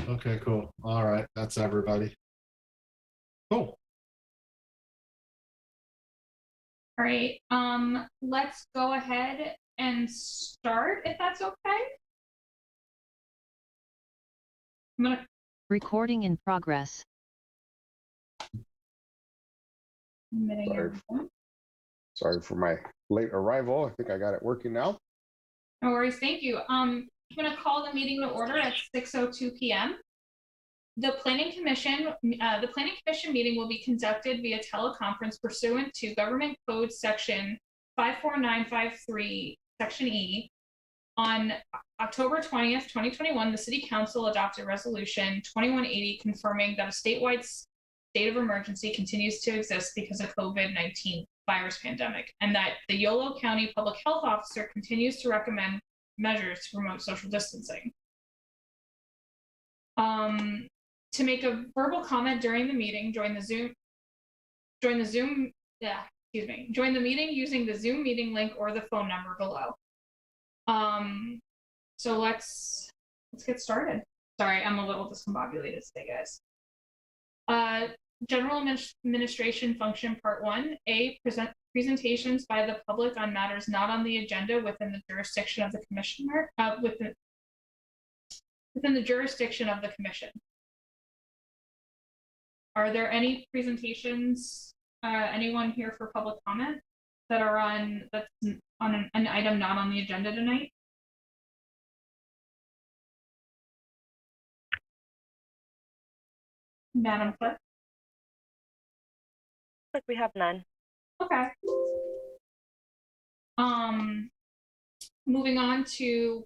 Okay, cool. All right, that's everybody. Cool. All right, let's go ahead and start if that's okay. I'm gonna Recording in progress. admitting Sorry. everything. Sorry for my late arrival. I think I got it working now. No worries, thank you. I'm gonna call the meeting to order at 6:02 p.m. The Planning Commission meeting will be conducted via teleconference pursuant to Government Code Section 54953, Section E. On October 20th, 2021, the City Council adopted Resolution 2180 confirming that a statewide state of emergency continues to exist because of COVID-19 virus pandemic, and that the Yolo County Public Health Officer continues to recommend measures to promote social distancing. To make a verbal comment during the meeting, join the meeting using the Zoom meeting link or the phone number below. So let's get started. Sorry, I'm a little discombobulated today, guys. General Administration Function Part 1, A, presentations by the public on matters not on the agenda within the jurisdiction of the commissioner, within the jurisdiction of the commission. Are there any presentations, anyone here for public comment that are on an item not on the agenda tonight? Madam Clerk? Like we have none. Okay. Moving on to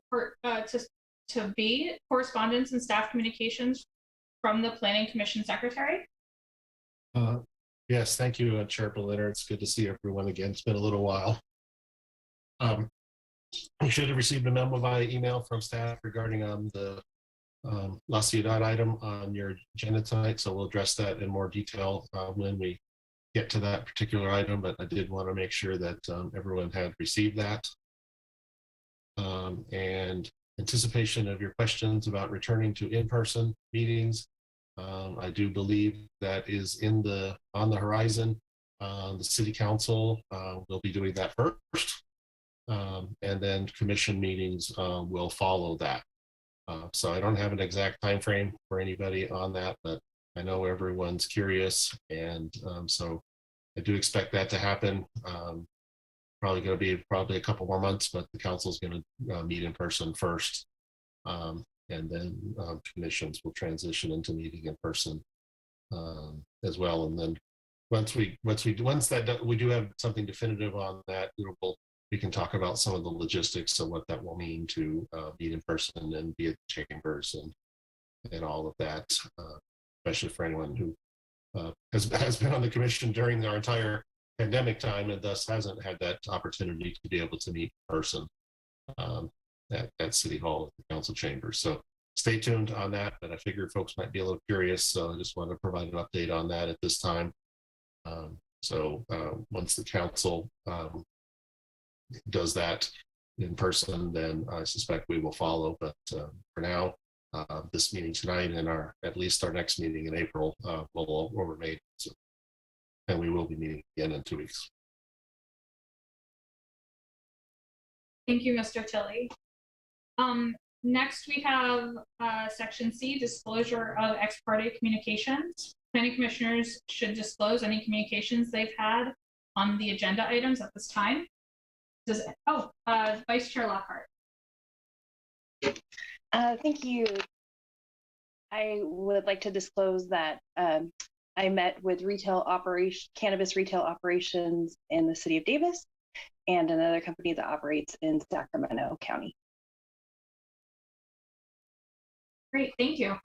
B, correspondence and staff communications from the Planning Commission Secretary. Yes, thank you, Chair Berliner. It's good to see everyone again. It's been a little while. You should have received a memo via email from staff regarding the La Ciudad item on your agenda tonight, so we'll address that in more detail when we get to that particular item, but I did want to make sure that everyone had received that. And anticipation of your questions about returning to in-person meetings. I do believe that is on the horizon. The City Council will be doing that first, and then commission meetings will follow that. So I don't have an exact time frame for anybody on that, but I know everyone's curious, and so I do expect that to happen. Probably going to be a couple more months, but the council's going to meet in person first, and then commissions will transition into meeting in person as well. And then once we do have something definitive on that, we can talk about some of the logistics of what that will mean to meet in person and be at the chambers and all of that, especially for anyone who has been on the commission during our entire pandemic time and thus hasn't had that opportunity to be able to meet in person at City Hall, at the council chambers. So stay tuned on that, but I figured folks might be a little curious, so I just want to provide an update on that at this time. So once the council does that in person, then I suspect we will follow, but for now, this meeting tonight and at least our next meeting in April will remain. So, and we will be meeting again in 2 weeks. Thank you, Mr. Tilley. Next, we have Section C, disclosure of ex parte communications. Planning commissioners should disclose any communications they've had on the agenda items at this time. Vice Chair Lockhart. Thank you. I would like to disclose that I met with cannabis retail operations in the city of Davis and another company that operates in Sacramento County. Great, thank you.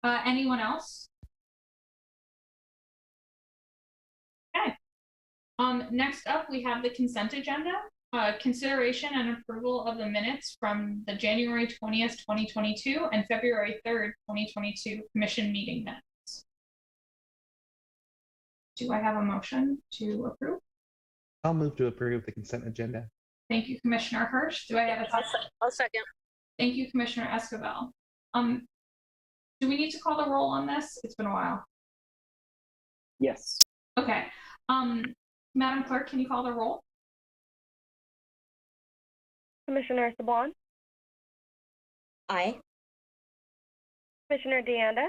Anyone else? Okay. Next up, we have the consent agenda. Consideration and approval of the minutes from the January 20th, 2022 and February 3rd, 2022 commission meeting minutes. Do I have a motion to approve? I'll move to approve the consent agenda. Thank you, Commissioner Hirsch. Do I have a second? I'll second. Thank you, Commissioner Escobar. Do we need to call the roll on this? It's been a while. Yes. Okay. Madam Clerk, can you call the roll? Commissioner Sablon, Aye. Commissioner DeAnda,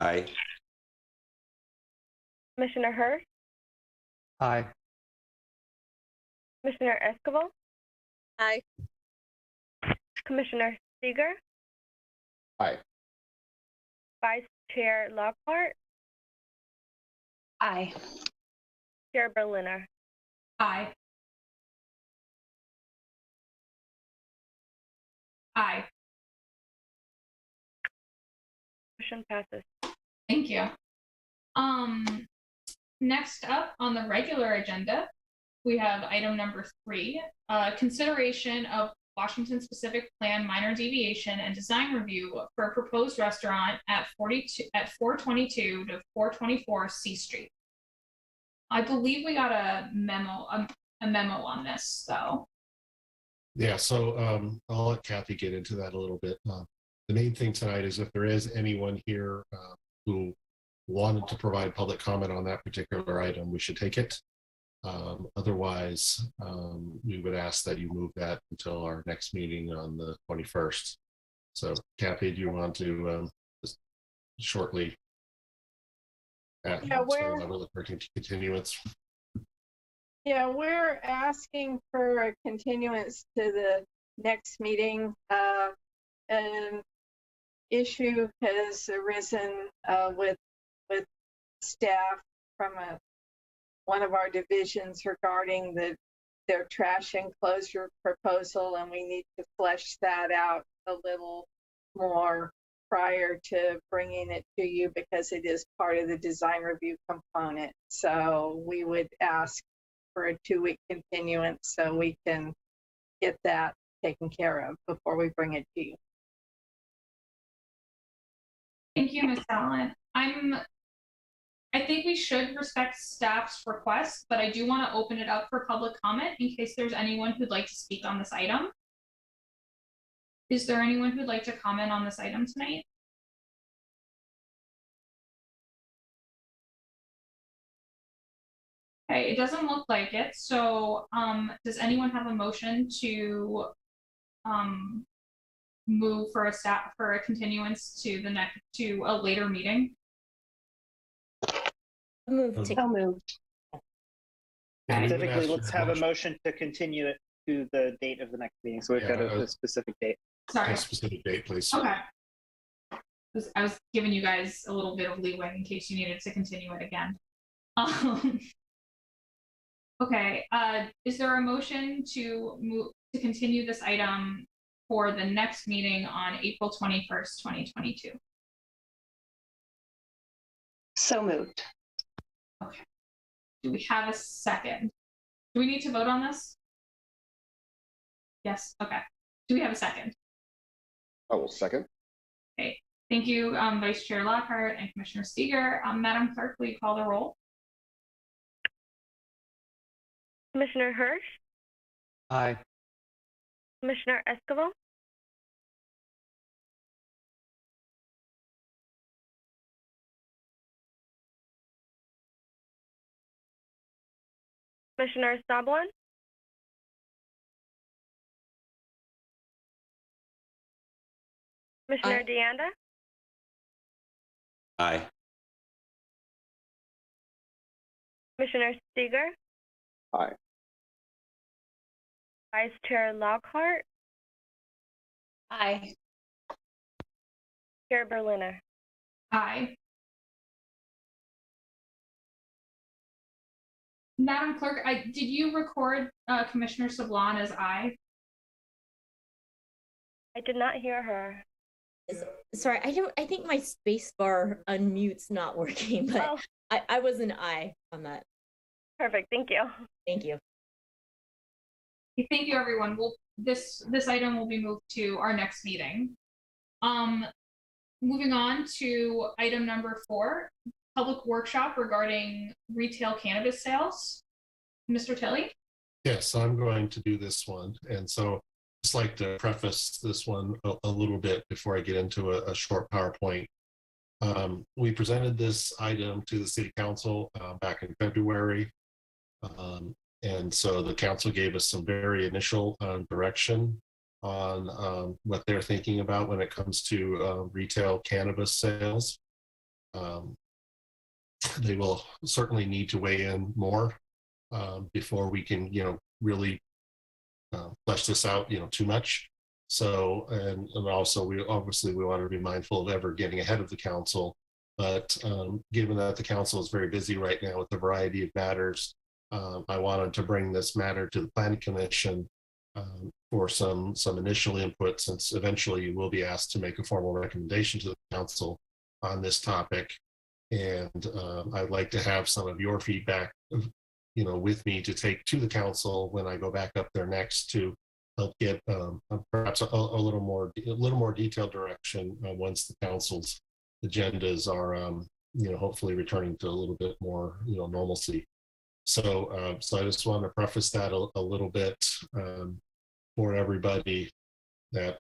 Aye. Commissioner Hurst, Aye. Commissioner Escobar, Aye. Commissioner Seeger, Aye. Vice Chair Lockhart, Aye. Chair Berliner. Aye. Aye. Motion passes. Thank you. Next up on the regular agenda, we have item number 3, consideration of Washington specific plan minor deviation and design review for a proposed restaurant at 422 to 424 C Street. I believe we got a memo on this, though. Yeah, so I'll let Kathy get into that a little bit. The main thing tonight is if there is anyone here who wanted to provide public comment on that particular item, we should take it. Otherwise, we would ask that you move that until our next meeting on the 21st. So Kathy, do you want to just shortly add the continuance? Yeah, we're asking for a continuance to the next meeting. An issue has arisen with staff from one of our divisions regarding their trash enclosure proposal, and we need to flesh that out a little more prior to bringing it to you because it is part of the design review component. So we would ask for a 2-week continuance so we can get that taken care of before we bring it to you. Thank you, Ms. Allen. I think we should respect staff's request, but I do want to open it up for public comment in case there's anyone who'd like to speak on this item. Is there anyone who'd like to comment on this item tonight? Okay, it doesn't look like it. So does anyone have a motion to move for a continuance to a later meeting? Move to. So moved. Yeah, we would Specifically, ask let's for a have a motion to continue it to the date of the next meeting. So we've got a specific date. Sorry. A specific date, please. Okay. I was giving you guys a little bit of leeway in case you needed to continue it again. Okay, is there a motion to continue this item for the next meeting on April 21st, 2022? So moved. Okay. Do we have a second? Do we need to vote on this? Yes, okay. Do we have a second? I will second. Thank you, Vice Chair Lockhart and Commissioner Steger. Madam Clerk, will you call the roll? Commissioner Hurst, Aye. Commissioner Escobar, Commissioner Sablon, Commissioner Aye. DeAnda, Aye. Commissioner Steger, Aye. Vice Chair Lockhart, Aye. Chair Berliner. Aye. Madam Clerk, did you record Commissioner Sablon as aye? I did not hear her. Sorry, I think my space bar unmute's not working, but Oh, I was an aye on that. perfect. Thank you. Thank you. Thank you, everyone. This item will be moved to our next meeting. Moving on to item number 4, public workshop regarding retail cannabis sales. Mr. Tilley? Yes, I'm going to do this one. And so just like to preface this one a little bit before I get into a short PowerPoint. We presented this item to the city council back in February. And so the council gave us some very initial direction on what they're thinking about when it comes to retail cannabis sales. They will certainly need to weigh in more before we can, really flesh this out, too much. So, and also we want to be mindful of ever getting ahead of the council. But given that the council is very busy right now with a variety of matters, I wanted to bring this matter to the planning commission for some initial input, since eventually you will be asked to make a formal recommendation to the council on this topic. And I'd like to have some of your feedback, with me to take to the council when I go back up there next, to help get perhaps a little more detailed direction once the council's agendas are, hopefully returning to a little bit more, normalcy. So, so I just want to preface that a little bit for everybody, that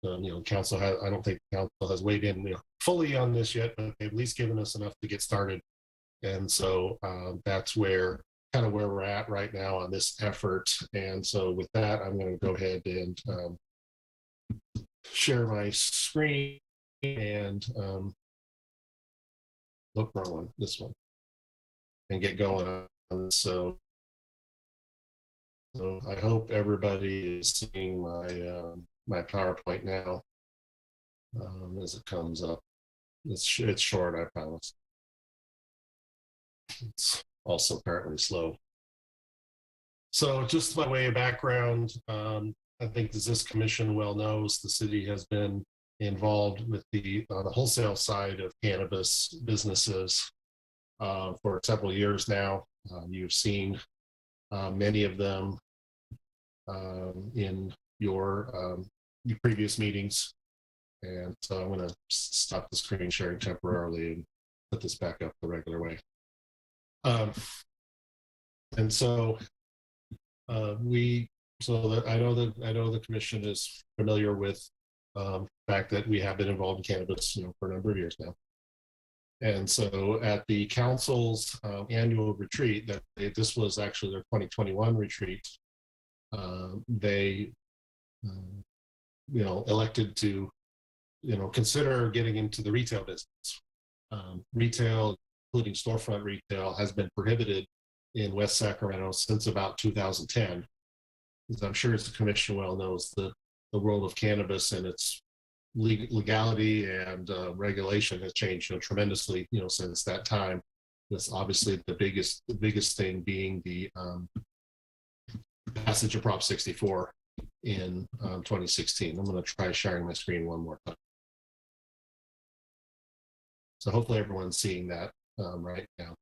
council has. I don't think council has weighed in fully on this yet, but they've at least given us enough to get started. And so that's where we're at right now on this effort. And so with that, I'm going to go ahead and share my screen and look, wrong one, this one, and get going on. So I hope everybody is seeing my PowerPoint now as it comes up. It's short, I promise. It's also apparently slow. So just by way of background, I think as this commission well knows, the city has been involved with the wholesale side of cannabis businesses for several years now. You've seen many of them in your previous meetings. And so I'm going to stop the screen sharing temporarily and put this back up the regular way. And so I know the commission is familiar with the fact that we have been involved in cannabis, for a number of years now. And so at the council's annual retreat, this was actually their 2021 retreat, they elected to consider getting into the retail business. Retail, including storefront retail, has been prohibited in West Sacramento since about 2010. As I'm sure as the commission well knows, the world of cannabis and its legality and regulation has changed tremendously, since that time. That's obviously the biggest thing being the passage of Prop 64 in 2016. I'm going to try sharing my screen one more time. So hopefully everyone's seeing that right now.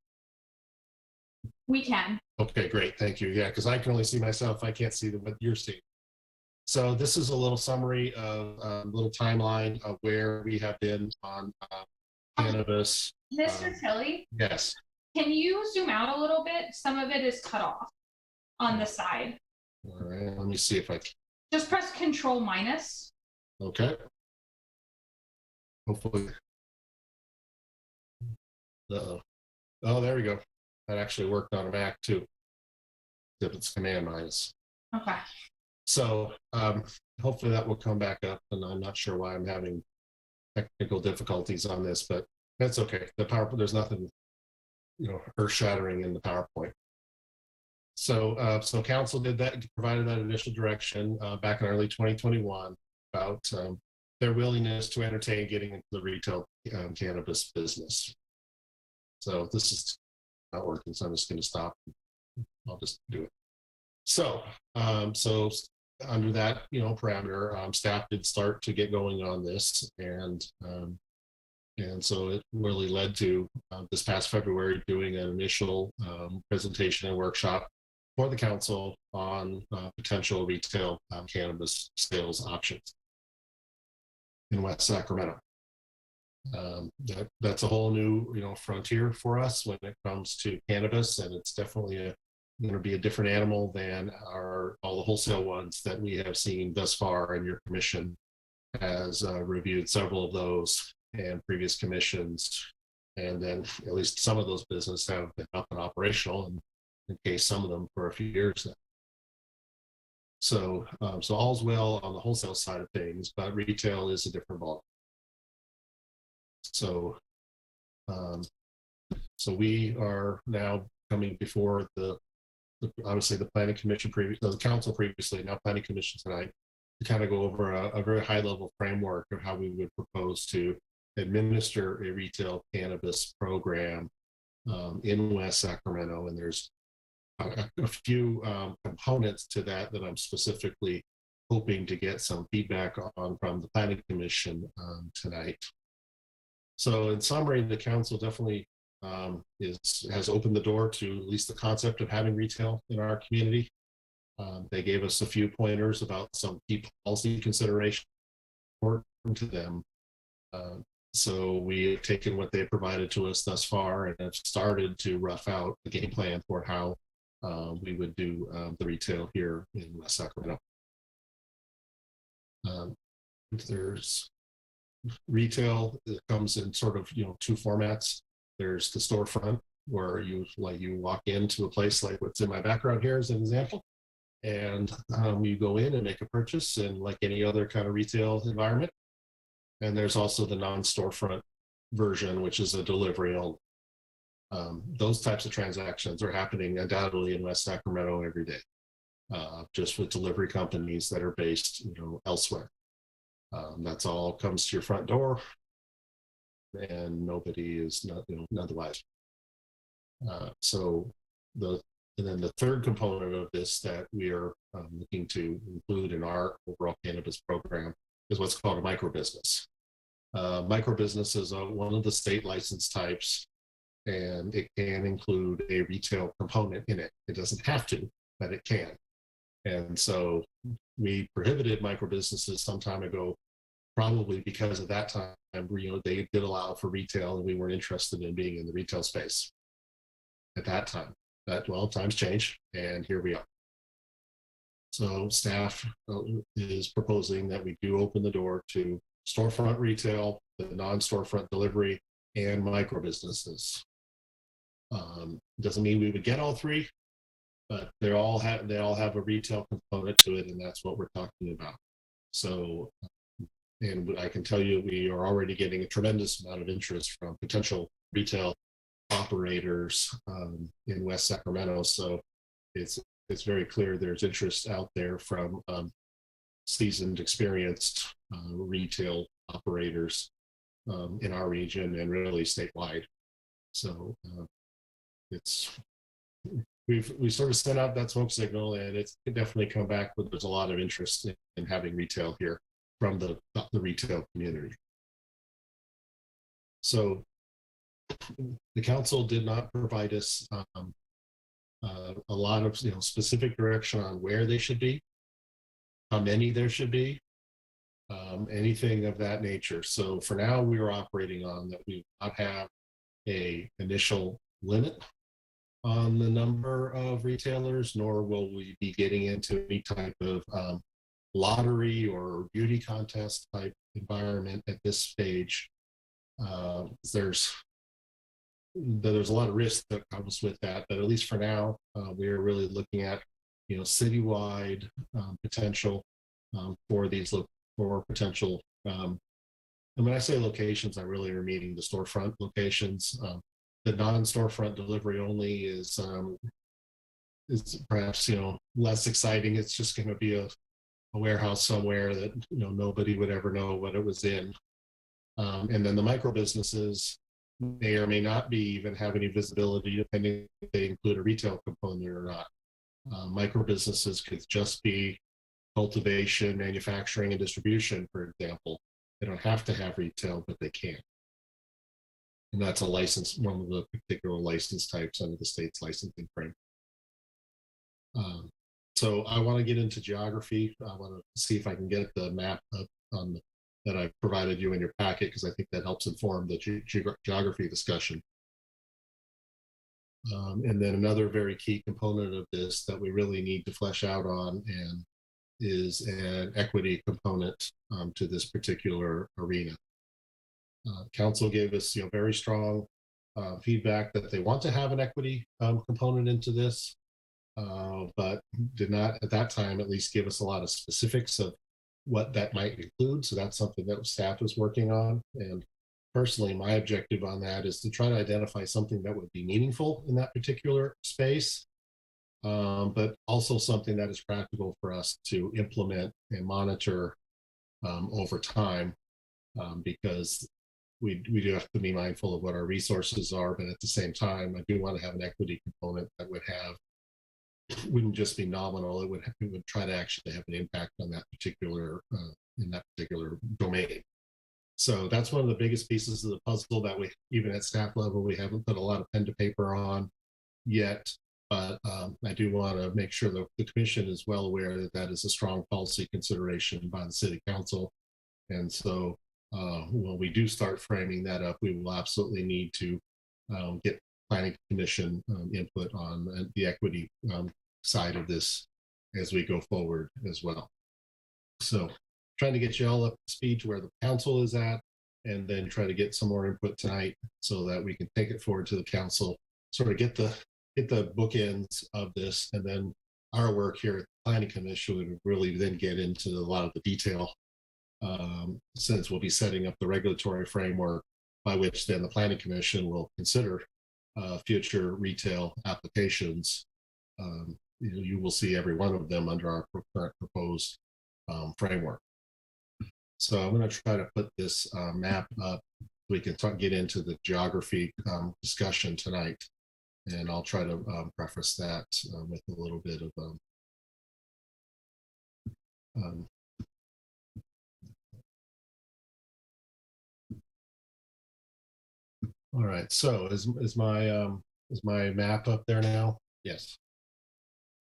We can. Okay, great. Thank you. Yeah, because I can only see myself. I can't see what you're seeing. So this is a little summary of a little timeline of where we have been on cannabis. Mr. Tilley, Yes. can you zoom out a little bit? Some of it is cut off on the side. All right. Let me see if I can. Just press Control minus. Okay. Hopefully. Uh-oh. Oh, there we go. That actually worked on a Mac too. If it's Command minus. Okay. So hopefully that will come back up, and I'm not sure why I'm having technical difficulties on this, but that's okay. There's nothing, earth-shattering in the PowerPoint. So so council provided that initial direction back in early 2021 about their willingness to entertain getting into the retail cannabis business. So this is not working, so I'm just going to stop. I'll just do it. So so under that parameter, staff did start to get going on this, and so it really led to this past February doing an initial presentation and workshop for the council on potential retail cannabis sales options in West Sacramento. That's a whole new frontier for us when it comes to cannabis, and it's definitely going to be a different animal than all the wholesale ones that we have seen thus far, and your commission has reviewed several of those and previous commissions, and then at least some of those businesses have been up and operational, and in case some of them for a few years now. So all's well on the wholesale side of things, but retail is a different ball. So we are now coming before obviously the planning commission the council previously, now planning commission tonight, to kind of go over a very high level framework of how we would propose to administer a retail cannabis program in West Sacramento. And there's a few components to that I'm specifically hoping to get some feedback on from the planning commission tonight. So in summary, the council definitely has opened the door to at least the concept of having retail in our community. They gave us a few pointers about some key policy considerations important to them. So we have taken what they provided to us thus far and have started to rough out the game plan for how we would do the retail here in West Sacramento. There's retail that comes in sort of two formats. There's the storefront, where you walk into a place like what's in my background here as an example, and you go in and make a purchase, and like any other kind of retail environment. And there's also the non-storefront version, which is a delivery only. Those types of transactions are happening undoubtedly in West Sacramento every day, just with delivery companies that are based elsewhere. That's all comes to your front door, and nobody is otherwise. And then the third component of this that we are looking to include in our overall cannabis program is what's called a microbusiness. Microbusiness is one of the state license types, and it can include a retail component in it. It doesn't have to, but it can. And so we prohibited microbusinesses some time ago, probably because at that time, they did allow for retail, and we weren't interested in being in the retail space at that time. But times change, and here we are. So staff is proposing that we do open the door to storefront retail, the non-storefront delivery, and micro businesses. Doesn't mean we would get all three, but they all have a retail component to it, and that's what we're talking about. So, and I can tell you, we are already getting a tremendous amount of interest from potential retail operators in West Sacramento. So it's very clear there's interest out there from seasoned, experienced retail operators in our region and really statewide. So we sort of sent out that smoke signal, and it's definitely come back. But there's a lot of interest in having retail here from the retail community. So the council did not provide us a lot of specific direction on where they should be, how many there should be, anything of that nature. So for now, we are operating on that. We will not have a initial limit on the number of retailers, nor will we be getting into any type of lottery or beauty contest type environment at this stage. There's a lot of risk that comes with that, but at least for now, we are really looking at citywide potential for these potential. And when I say locations, I really are meaning the storefront locations. The non-storefront delivery only is perhaps less exciting. It's just going to be a warehouse somewhere that nobody would ever know what it was in. And then the micro businesses may or may not be even have any visibility, depending if they include a retail component or not. Micro businesses could just be cultivation, manufacturing, and distribution, for example. They don't have to have retail, but they can. And that's a license, one of the particular license types under the state's licensing frame. So I want to get into geography. I want to see if I can get the map up on that I provided you in your packet, because I think that helps inform the geography discussion. And then another very key component of this that we really need to flesh out on and is an equity component to this particular arena. Council gave us very strong feedback that they want to have an equity component into this, but did not at that time at least give us a lot of specifics of what that might include. So that's something that staff is working on. And personally, my objective on that is to try to identify something that would be meaningful in that particular space, but also something that is practical for us to implement and monitor over time, because we do have to be mindful of what our resources are, but at the same time, I do want to have an equity component that wouldn't just be nominal. It would try to actually have an impact on that particular in that particular domain. So that's one of the biggest pieces of the puzzle that we, even at staff level, we haven't put a lot of pen to paper on yet. But I do want to make sure that the commission is well aware that that is a strong policy consideration by the city council. And so when we do start framing that up, we will absolutely need to get planning commission input on the equity side of this as we go forward as well. So trying to get you all up to speed to where the council is at, and then try to get some more input tonight so that we can take it forward to the council, sort of get the bookends of this, and then our work here at the planning commission would really then get into a lot of the detail, since we'll be setting up the regulatory framework by which then the planning commission will consider future retail applications. You will see every one of them under our current proposed framework. So I'm going to try to put this map up so we can get into the geography discussion tonight. And I'll try to preface that with a little bit of all right. So is my map up there now? Yes.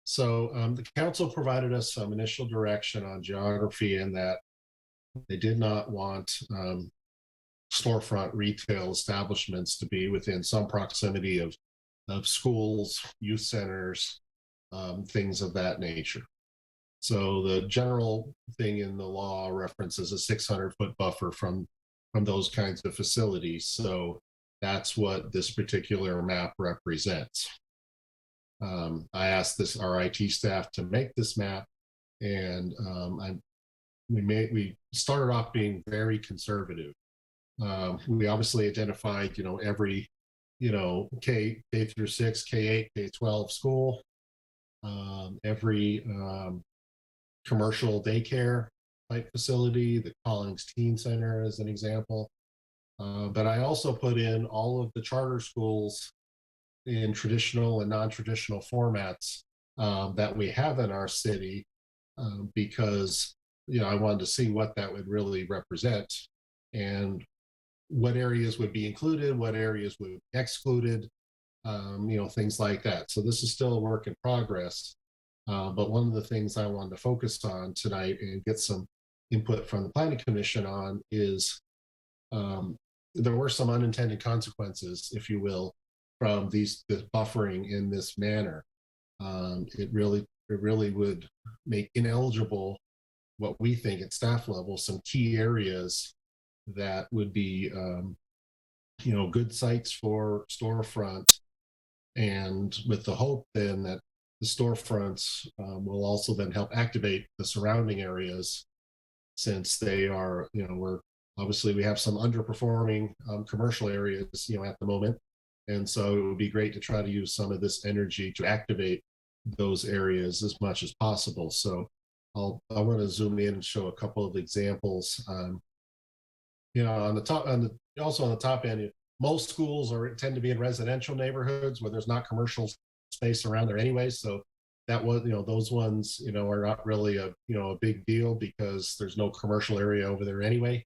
So the council provided us some initial direction on geography in that they did not want storefront retail establishments to be within some proximity of schools, youth centers, things of that nature. So the general thing in the law references a 600-foot buffer from those kinds of facilities. So that's what this particular map represents. I asked our IT staff to make this map, and we started off being very conservative. We obviously identified, every, K through 6, K8, K12 school, every commercial daycare type facility, the Collins Teen Center as an example. But I also put in all of the charter schools in traditional and non-traditional formats that we have in our city, because I wanted to see what that would really represent and what areas would be included, what areas would be excluded, things like that. So this is still a work in progress. But one of the things I wanted to focus on tonight and get some input from the Planning Commission on is there were some unintended consequences, if you will, from this buffering in this manner. It really would make ineligible what we think at staff level, some key areas that would be, good sites for storefront, and with the hope then that the storefronts will also then help activate the surrounding areas, since they are, we have some underperforming commercial areas, at the moment. And so it would be great to try to use some of this energy to activate those areas as much as possible. So I want to zoom in and show a couple of examples. On the top end, most schools tend to be in residential neighborhoods where there's not commercial space around there anyway. So that was, those ones, are not really a big deal because there's no commercial area over there anyway.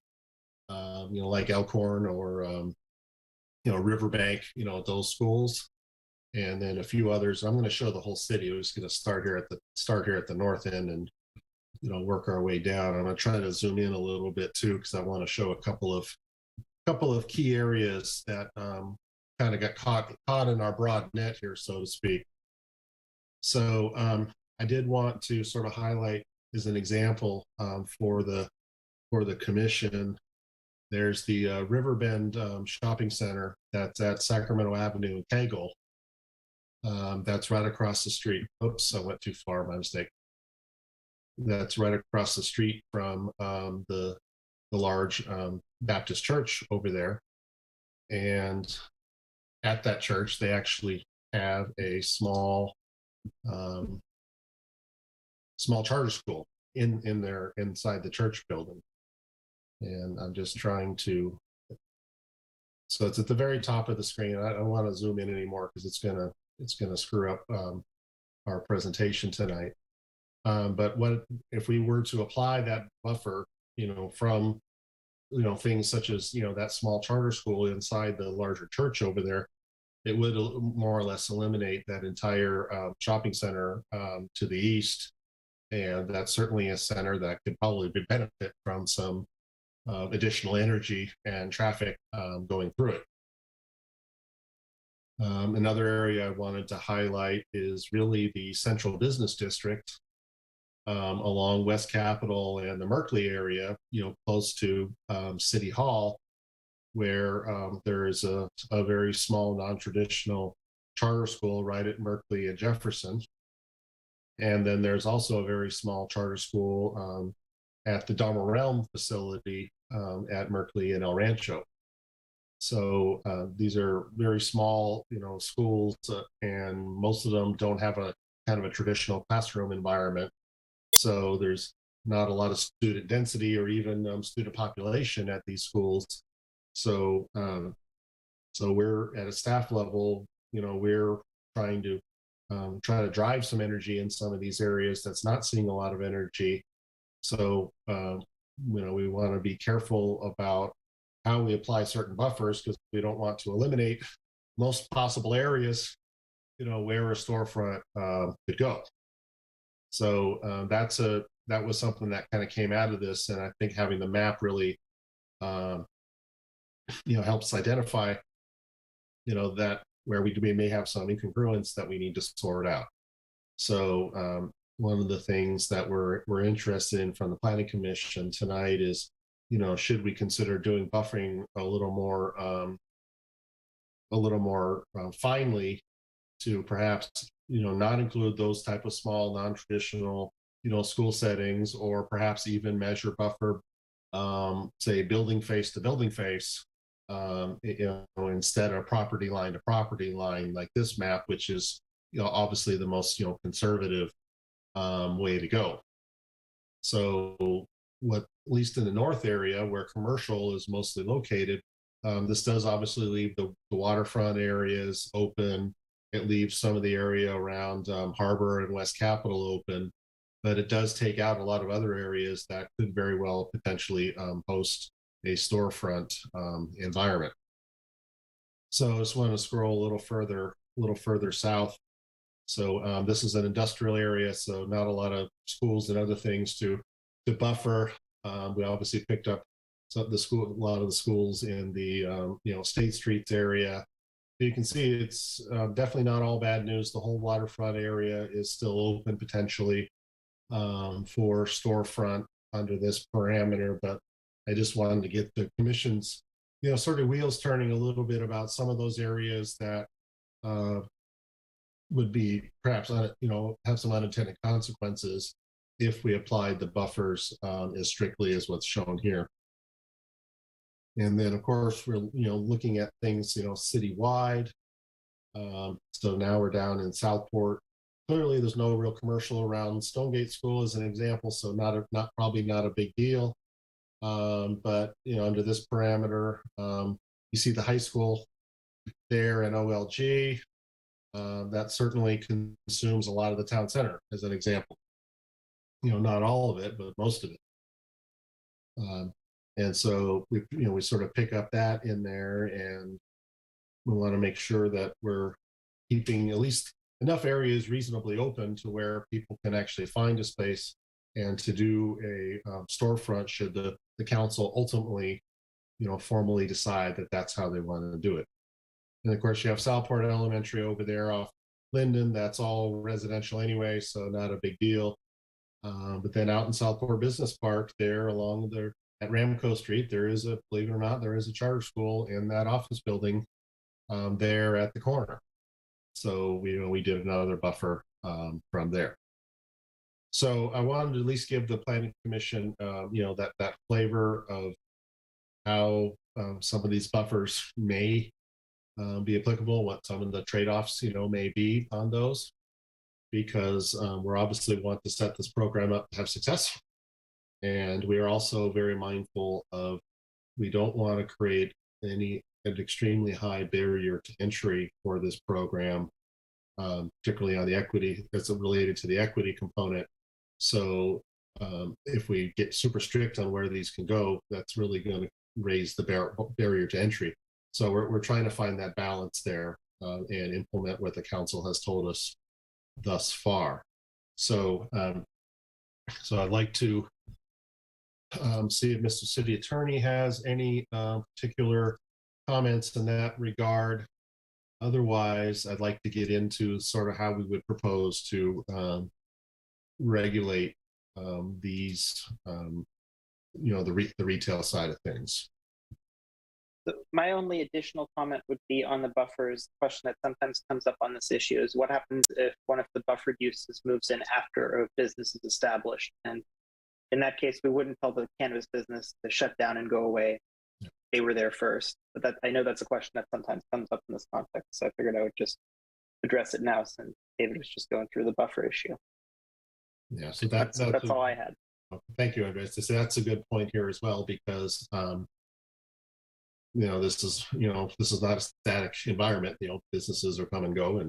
Like Elkhorn or Riverbank, those schools, and then a few others. I'm going to show the whole city. We're just going to start here at the north end and work our way down. I'm going to try to zoom in a little bit too, because I want to show a couple of key areas that kind of got caught in our broad net here, so to speak. So I did want to sort of highlight as an example for the commission. There's the Riverbend Shopping Center that's at Sacramento Avenue in Kegel. That's right across the street. Oops, I went too far, my mistake. That's right across the street from the large Baptist church over there. And at that church, they actually have a small charter school inside the church building. And I'm just trying to, so it's at the very top of the screen. I don't want to zoom in anymore because it's gonna screw up our presentation tonight. But what if we were to apply that buffer, from things such as that small charter school inside the larger church over there, it would more or less eliminate that entire shopping center to the east. And that's certainly a center that could probably benefit from some additional energy and traffic going through it. Another area I wanted to highlight is really the central business district along West Capitol and the Merkley area, close to City Hall, where there is a very small non-traditional charter school right at Merkley and Jefferson. And then there's also a very small charter school at the Dharma Realm facility at Merkley and El Rancho. So these are very small, schools, and most of them don't have a kind of a traditional classroom environment. So there's not a lot of student density or even student population at these schools. So we're at a staff level, we're trying to drive some energy in some of these areas that's not seeing a lot of energy. So we want to be careful about how we apply certain buffers, because we don't want to eliminate most possible areas, where a storefront could go. So that was something that kind of came out of this, and I think having the map really, helps identify, that where we may have some incongruence that we need to sort out. So one of the things that we're interested in from the Planning Commission tonight is, should we consider doing buffering a little more finely to perhaps, not include those type of small non-traditional, school settings, or perhaps even measure buffer, say building face to building face, instead of property line to property line like this map, which is, obviously the most, conservative way to go. So what, at least in the north area where commercial is mostly located, this does obviously leave the waterfront areas open. It leaves some of the area around Harbor and West Capitol open, but it does take out a lot of other areas that could very well potentially host a storefront environment. So I just want to scroll a little further south. So this is an industrial area, so not a lot of schools and other things to buffer. We obviously picked up a lot of the schools in the State Streets area. You can see it's definitely not all bad news. The whole waterfront area is still open potentially for storefront under this parameter, but I just wanted to get the commission's sort of wheels turning a little bit about some of those areas that would be perhaps have some unintended consequences if we applied the buffers as strictly as what's shown here. And then of course we're looking at things citywide. So now we're down in Southport. Clearly there's no real commercial around Stonegate School as an example, so probably not a big deal. But under this parameter, you see the high school there in OLG. That certainly consumes a lot of the town center as an example. Not all of it, but most of it. And so we sort of pick up that in there, and we want to make sure that we're keeping at least enough areas reasonably open to where people can actually find a space and to do a storefront should the council ultimately, formally decide that that's how they want to do it. And of course, you have Southport Elementary over there off Linden. That's all residential anyway, so not a big deal. But then out in Southport Business Park, there along there at Ramco Street, there is a, believe it or not, there is a charter school in that office building there at the corner. So we did another buffer from there. So I wanted to at least give the Planning Commission, that flavor of how some of these buffers may be applicable, what some of the trade-offs, may be on those, because we're obviously want to set this program up to have success. And we are also very mindful of, we don't want to create an extremely high barrier to entry for this program, particularly on the equity, that's related to the equity component. So if we get super strict on where these can go, that's really going to raise the barrier to entry. So we're trying to find that balance there and implement what the council has told us thus far. So I'd like to see if Mr. City Attorney has any particular comments in that regard. Otherwise, I'd like to get into sort of how we would propose to regulate these, the retail side of things. My only additional comment would be on the buffers. The question that sometimes comes up on this issue is what happens if one of the buffered uses moves in after a business is established? And in that case, we wouldn't tell the cannabis business to shut down and go away. Yeah. They were there first. But I know that's a question that sometimes comes up in this context. So I figured I would just address it now since David was just going through the buffer issue. Yeah, so that's all I had. Thank you, Andres. So that's a good point here as well, because this is not a static environment. Businesses are come and go,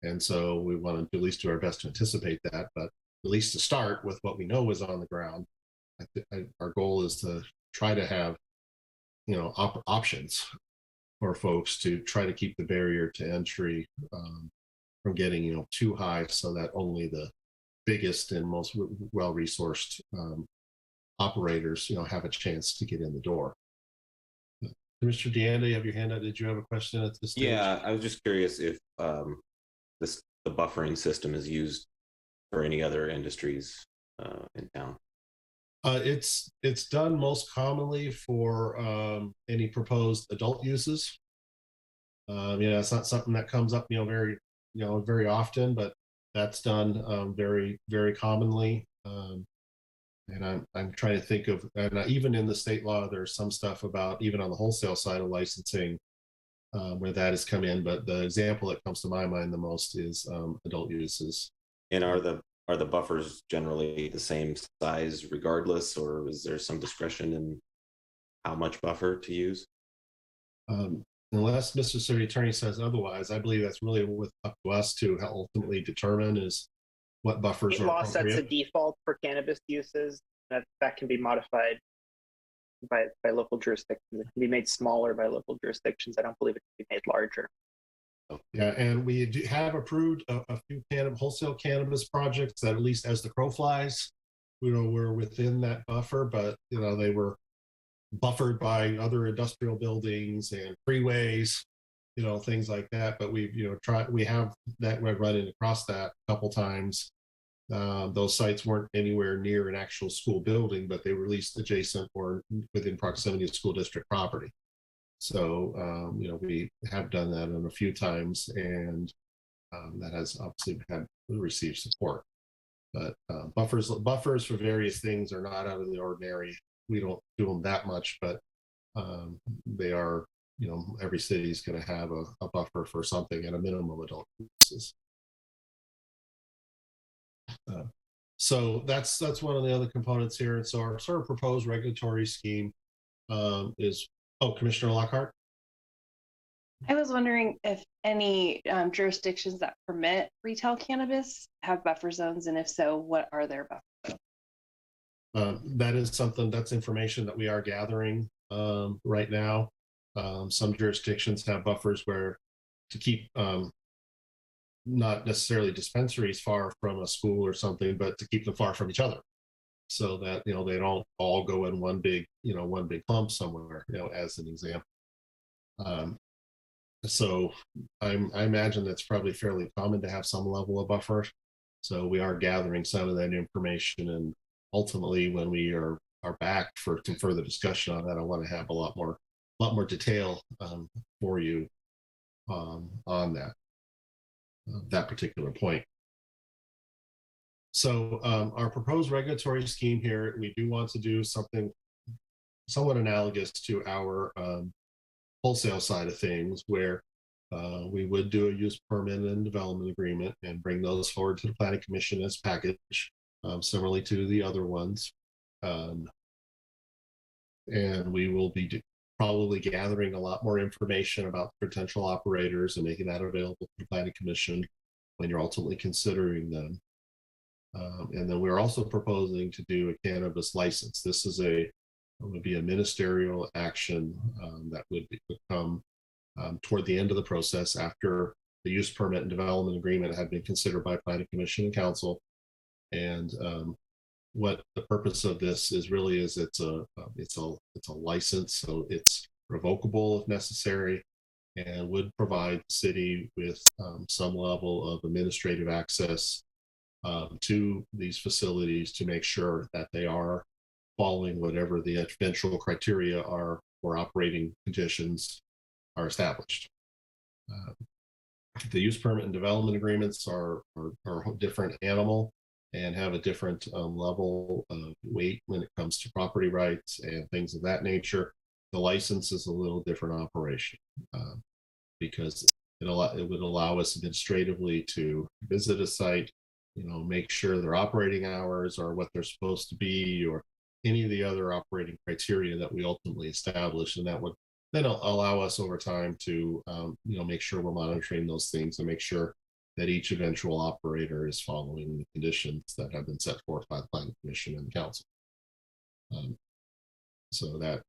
and so we want to at least do our best to anticipate that. But at least to start with what we know is on the ground, our goal is to try to have options for folks to try to keep the barrier to entry from getting too high, so that only the biggest and most well-resourced operators have a chance to get in the door. Mr. DeAnda, you have your hand up. Did you have a question at this stage? Yeah, I was just curious if the buffering system is used for any other industries in town. It's done most commonly for any proposed adult uses. It's not something that comes up very often, but that's done very, very commonly. And I'm trying to think of, and even in the state law, there's some stuff about, even on the wholesale side of licensing, where that has come in. But the example that comes to my mind the most is adult uses. And are the buffers generally the same size regardless, or is there some discretion in how much buffer to use? Unless Mr. City Attorney says otherwise, I believe that's really up to us to ultimately determine is what buffers are Law appropriate. sets a default for cannabis uses that can be modified by local jurisdictions. It can be made smaller by local jurisdictions. I don't believe it can be made larger. Yeah, and we have approved a few wholesale cannabis projects that, at least as the crow flies, were within that buffer, but they were buffered by other industrial buildings and freeways, things like that. But we've we have that, we're running across that a couple times. Those sites weren't anywhere near an actual school building, but they were at least adjacent or within proximity to school district property. So we have done that a few times, and that has obviously received support. But buffers for various things are not out of the ordinary. We don't do them that much, but they are, every city is going to have a buffer for something at a minimum adult uses. So that's one of the other components here. And so our sort of proposed regulatory scheme is, Commissioner Lockhart? I was wondering if any jurisdictions that permit retail cannabis have buffer zones, and if so, what are their buffer zones? That is that's information that we are gathering right now. Some jurisdictions have buffers where to keep not necessarily dispensaries far from a school or something, but to keep them far from each other, so that they don't all go in one big clump somewhere, as an example. So I imagine that's probably fairly common to have some level of buffer. So we are gathering some of that information, and ultimately, when we are back for some further discussion on that, I want to have a lot more detail for you on that particular point. So our proposed regulatory scheme here, we do want to do something somewhat analogous to our wholesale side of things, where we would do a use permit and development agreement and bring those forward to the planning commission as package, similarly to the other ones. And we will be probably gathering a lot more information about potential operators and making that available to the planning commission when you're ultimately considering them. And then we're also proposing to do a cannabis license. This is would be a ministerial action that would come toward the end of the process after the use permit and development agreement had been considered by planning commission and council. And what the purpose of this is really is it's a license, so it's revocable if necessary, and would provide the city with some level of administrative access to these facilities to make sure that they are following whatever the eventual criteria are for operating conditions are established. The use permit and development agreements are a different animal and have a different level of weight when it comes to property rights and things of that nature. The license is a little different operation because it would allow us administratively to visit a site, make sure their operating hours are what they're supposed to be, or any of the other operating criteria that we ultimately establish, and that would then allow us over time to make sure we're monitoring those things and make sure that each eventual operator is following the conditions that have been set forth by the planning commission and the council. So that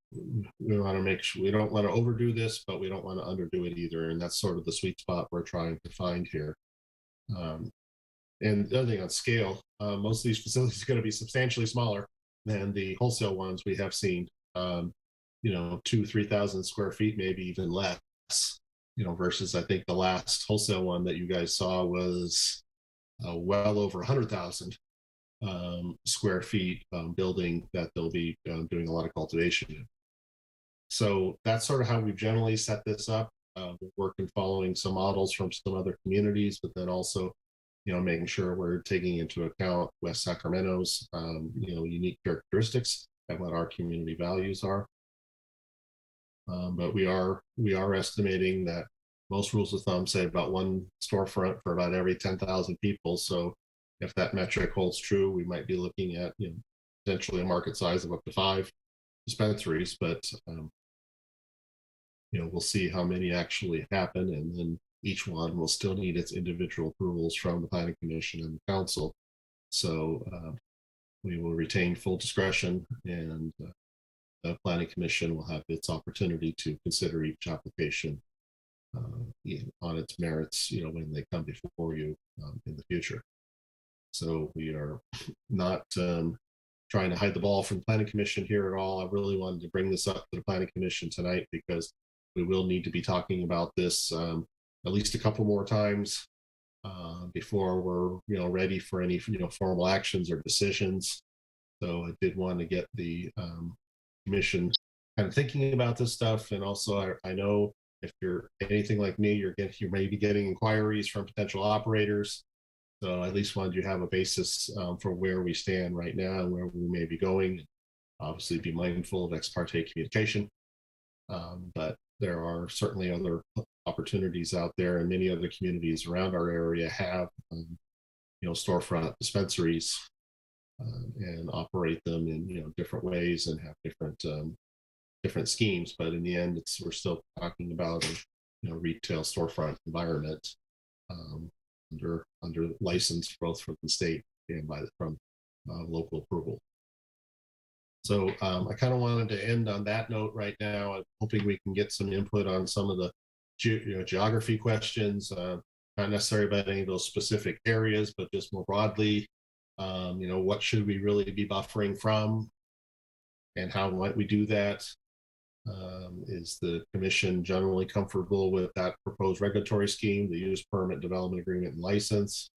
we want to make sure we don't want to overdo this, but we don't want to underdo it either, and that's sort of the sweet spot we're trying to find here. And the other thing on scale, most of these facilities are going to be substantially smaller than the wholesale ones we have seen. 2,000-3,000 square feet, maybe even less. Versus I think the last wholesale one that you guys saw was well over 100,000 square feet building that they'll be doing a lot of cultivation in. So that's sort of how we've generally set this up. We're working following some models from some other communities, but then also making sure we're taking into account West Sacramento's, unique characteristics and what our community values are. But we are estimating that most rules of thumb say about one storefront for about every 10,000 people. So if that metric holds true, we might be looking at potentially a market size of up to 5 dispensaries. But we'll see how many actually happen, and then each one will still need its individual approvals from the planning commission and the council. So we will retain full discretion, and the planning commission will have its opportunity to consider each application on its merits, when they come before you in the future. So we are not trying to hide the ball from the planning commission here at all. I really wanted to bring this up to the planning commission tonight because we will need to be talking about this at least a couple more times before we're ready for any formal actions or decisions. So I did want to get the commission kind of thinking about this stuff, and also I know if you're anything like me, you may be getting inquiries from potential operators. So I at least wanted you to have a basis for where we stand right now and where we may be going. Obviously, be mindful of ex parte communication, but there are certainly other opportunities out there, and many other communities around our area have storefront dispensaries and operate them in different ways and have different schemes. But in the end, we're still talking about a retail storefront environment under license both from the state and from local approval. So I kind of wanted to end on that note right now. I'm hoping we can get some input on some of the geography questions, not necessarily about any of those specific areas, but just more broadly, what should we really be buffering from, and how might we do that? Is the commission generally comfortable with that proposed regulatory scheme, the use permit, development agreement, and license?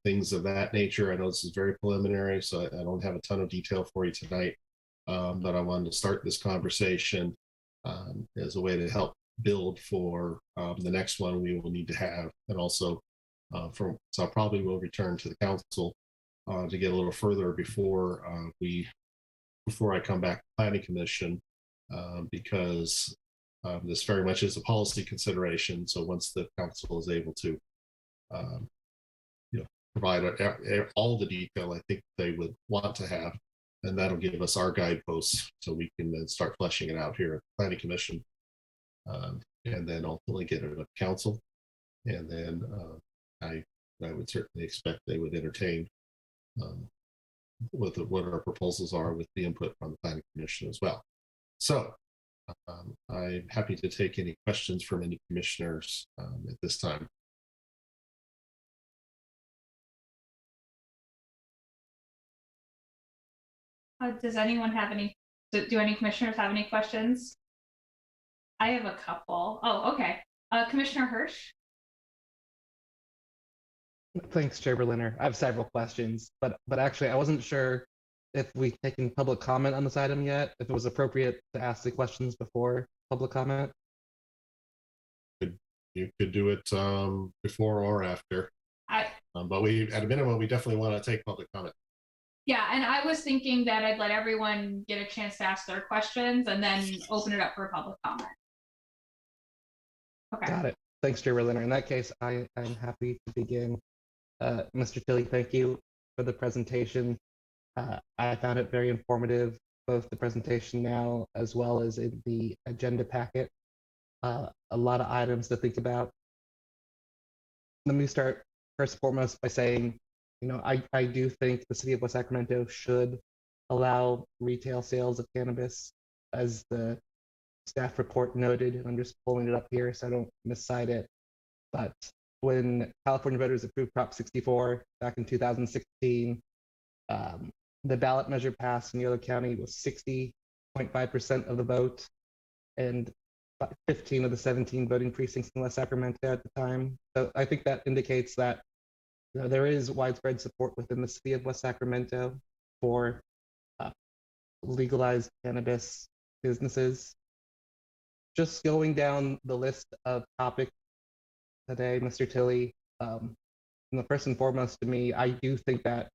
Things of that nature. I know this is very preliminary, so I don't have a ton of detail for you tonight, but I wanted to start this conversation as a way to help build for the next one we will need to have, and also so I probably will return to the council to get a little further before I come back to planning commission, because this very much is a policy consideration. So once the council is able to provide all the detail I think they would want to have, and that'll give us our guideposts so we can then start fleshing it out here at the planning commission, and then ultimately get it up to council. And then I would certainly expect they would entertain what our proposals are with the input from the planning commission as well. So I'm happy to take any questions from any commissioners at this time. Does anyone have any, do any commissioners have any questions? I have a couple. Oh, okay. Commissioner Hirsch? Thanks, Chair Berliner. I have several questions, but actually I wasn't sure if we've taken public comment on this item yet, if it was appropriate to ask the questions before public comment. You could do it before or after. But at a minimum, we definitely want to take public comment. Yeah, and I was thinking that I'd let everyone get a chance to ask their questions and then open it up for public comment. Okay. Got it. Thanks, Chair Berliner. In that case, I'm happy to begin. Mr. Tilley, thank you for the presentation. I found it very informative, both the presentation now as well as in the agenda packet. A lot of items to think about. Let me start first and foremost by saying, I do think the city of West Sacramento should allow retail sales of cannabis, as the staff report noted, and I'm just pulling it up here so I don't miscite it. But when California voters approved Prop 64 back in 2016, the ballot measure passed in Yolo County was 60.5% of the vote, and 15 of the 17 voting precincts in West Sacramento at the time. So I think that indicates that there is widespread support within the city of West Sacramento for legalized cannabis businesses. Just going down the list of topics today, Mr. Tilley, first and foremost to me, I do think that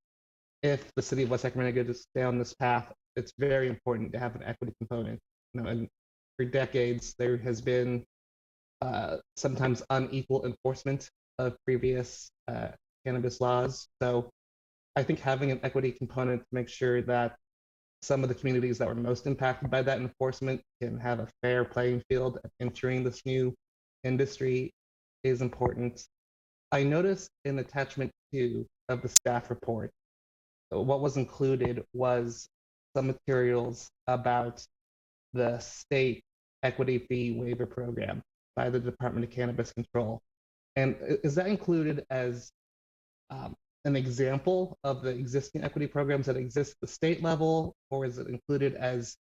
if the city of West Sacramento goes down this path, it's very important to have an equity component. And for decades, there has been sometimes unequal enforcement of previous cannabis laws. So I think having an equity component to make sure that some of the communities that were most impacted by that enforcement can have a fair playing field at entering this new industry is important. I noticed in attachment 2 of the staff report, what was included was some materials about the state equity fee waiver program by the Department of Cannabis Control. And is that included as an example of the existing equity programs that exist at the state level, or is it included as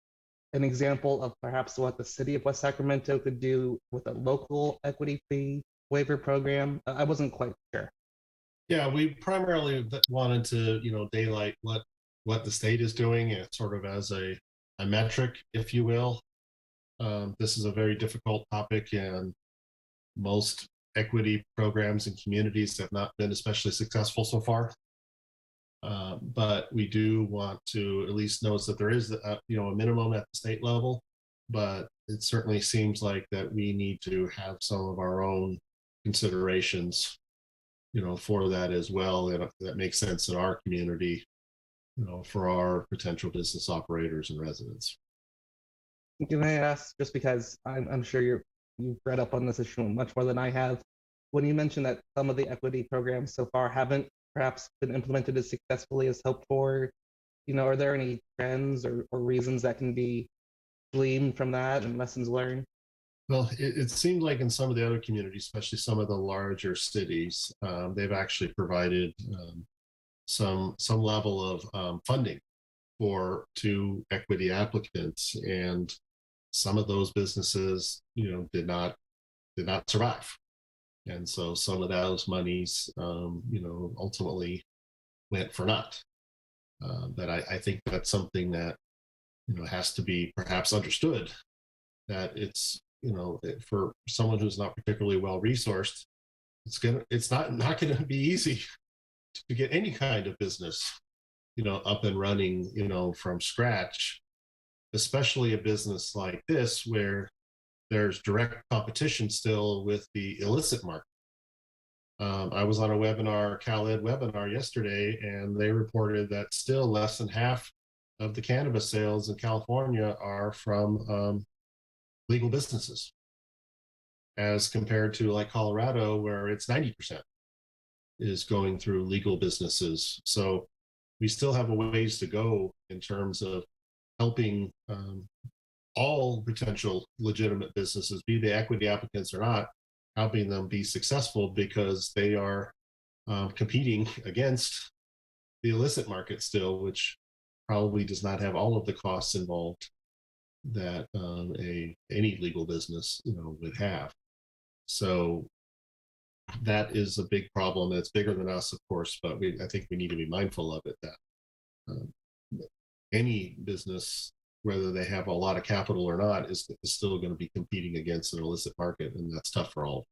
an example of perhaps what the city of West Sacramento could do with a local equity fee waiver program? I wasn't quite sure. Yeah, we primarily wanted to, daylight what the state is doing, sort of as a metric, if you will. This is a very difficult topic, and most equity programs and communities have not been especially successful so far. But we do want to at least notice that there is a minimum at the state level, but it certainly seems like that we need to have some of our own considerations for that as well, and that makes sense in our community, for our potential business operators and residents. Can I ask, just because I'm sure you've read up on this issue much more than I have, when you mentioned that some of the equity programs so far haven't perhaps been implemented as successfully as hoped for, are there any trends or reasons that can be gleaned from that and lessons learned? Well, it seemed like in some of the other communities, especially some of the larger cities, they've actually provided some level of funding for two equity applicants, and some of those businesses, did not survive. And so some of those monies, ultimately went for naught. But I think that's something that, has to be perhaps understood, that it's, for someone who's not particularly well resourced, it's not going to be easy to get any kind of business, up and running, from scratch, especially a business like this where there's direct competition still with the illicit market. I was on a webinar, CalEd webinar yesterday, and they reported that still less than half of the cannabis sales in California are from legal businesses, as compared to like Colorado, where it's 90% is going through legal businesses. So we still have a ways to go in terms of helping all potential legitimate businesses, be they equity applicants or not, helping them be successful, because they are competing against the illicit market still, which probably does not have all of the costs involved that any legal business would have. So that is a big problem. That's bigger than us, of course, but I think we need to be mindful of it, that any business, whether they have a lot of capital or not, is still going to be competing against an illicit market, and that's tough for all.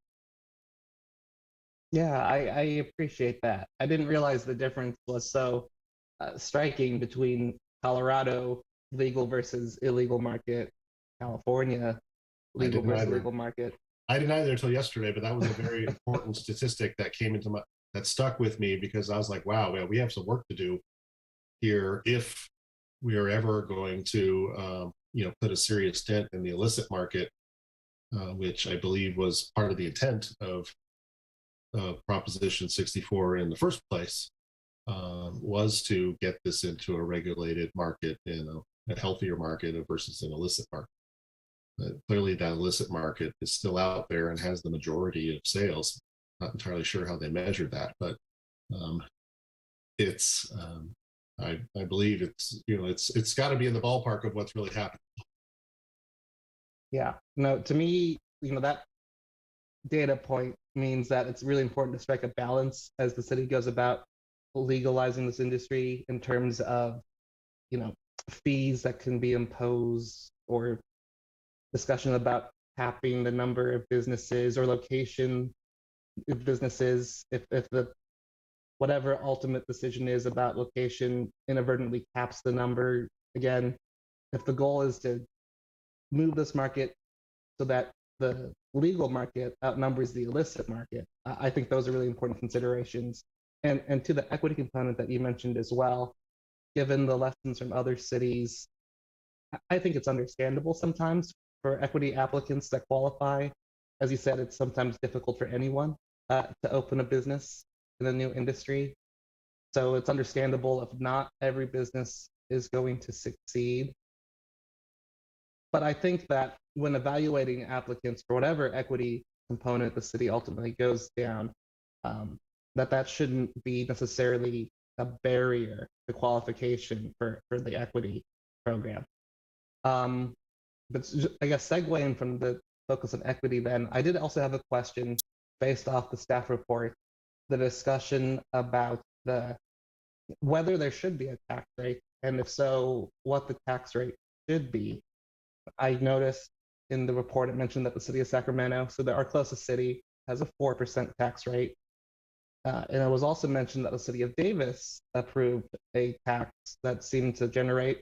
Yeah, I appreciate that. I didn't realize the difference was so striking between Colorado legal versus illegal market, California legal versus illegal market. I didn't either until yesterday, but that was a very important statistic that came into that stuck with me, because I was like, wow, well, we have some work to do here if we are ever going to, put a serious dent in the illicit market, which I believe was part of the intent of Proposition 64 in the first place, was to get this into a regulated market, a healthier market versus an illicit market. Clearly, that illicit market is still out there and has the majority of sales. Not entirely sure how they measured that, but it's. I believe it's got to be in the ballpark of what's really happening. Yeah. No, to me, that data point means that it's really important to strike a balance as the city goes about legalizing this industry, in terms of, fees that can be imposed, or discussion about capping the number of businesses or location of businesses. If the whatever ultimate decision is about location inadvertently caps the number, again, if the goal is to move this market so that the legal market outnumbers the illicit market, I think those are really important considerations. And to the equity component that you mentioned as well, given the lessons from other cities, I think it's understandable sometimes for equity applicants that qualify. As you said, it's sometimes difficult for anyone to open a business in a new industry. So it's understandable if not every business is going to succeed. But I think that when evaluating applicants for whatever equity component the city ultimately goes down, that shouldn't be necessarily a barrier to qualification for the equity program. But I guess segueing from the focus on equity, then I did also have a question based off the staff report, the discussion about whether there should be a tax rate, and if so, what the tax rate should be. I noticed in the report it mentioned that the city of Sacramento, so our closest city, has a 4% tax rate. And it was also mentioned that the city of Davis approved a tax that seemed to generate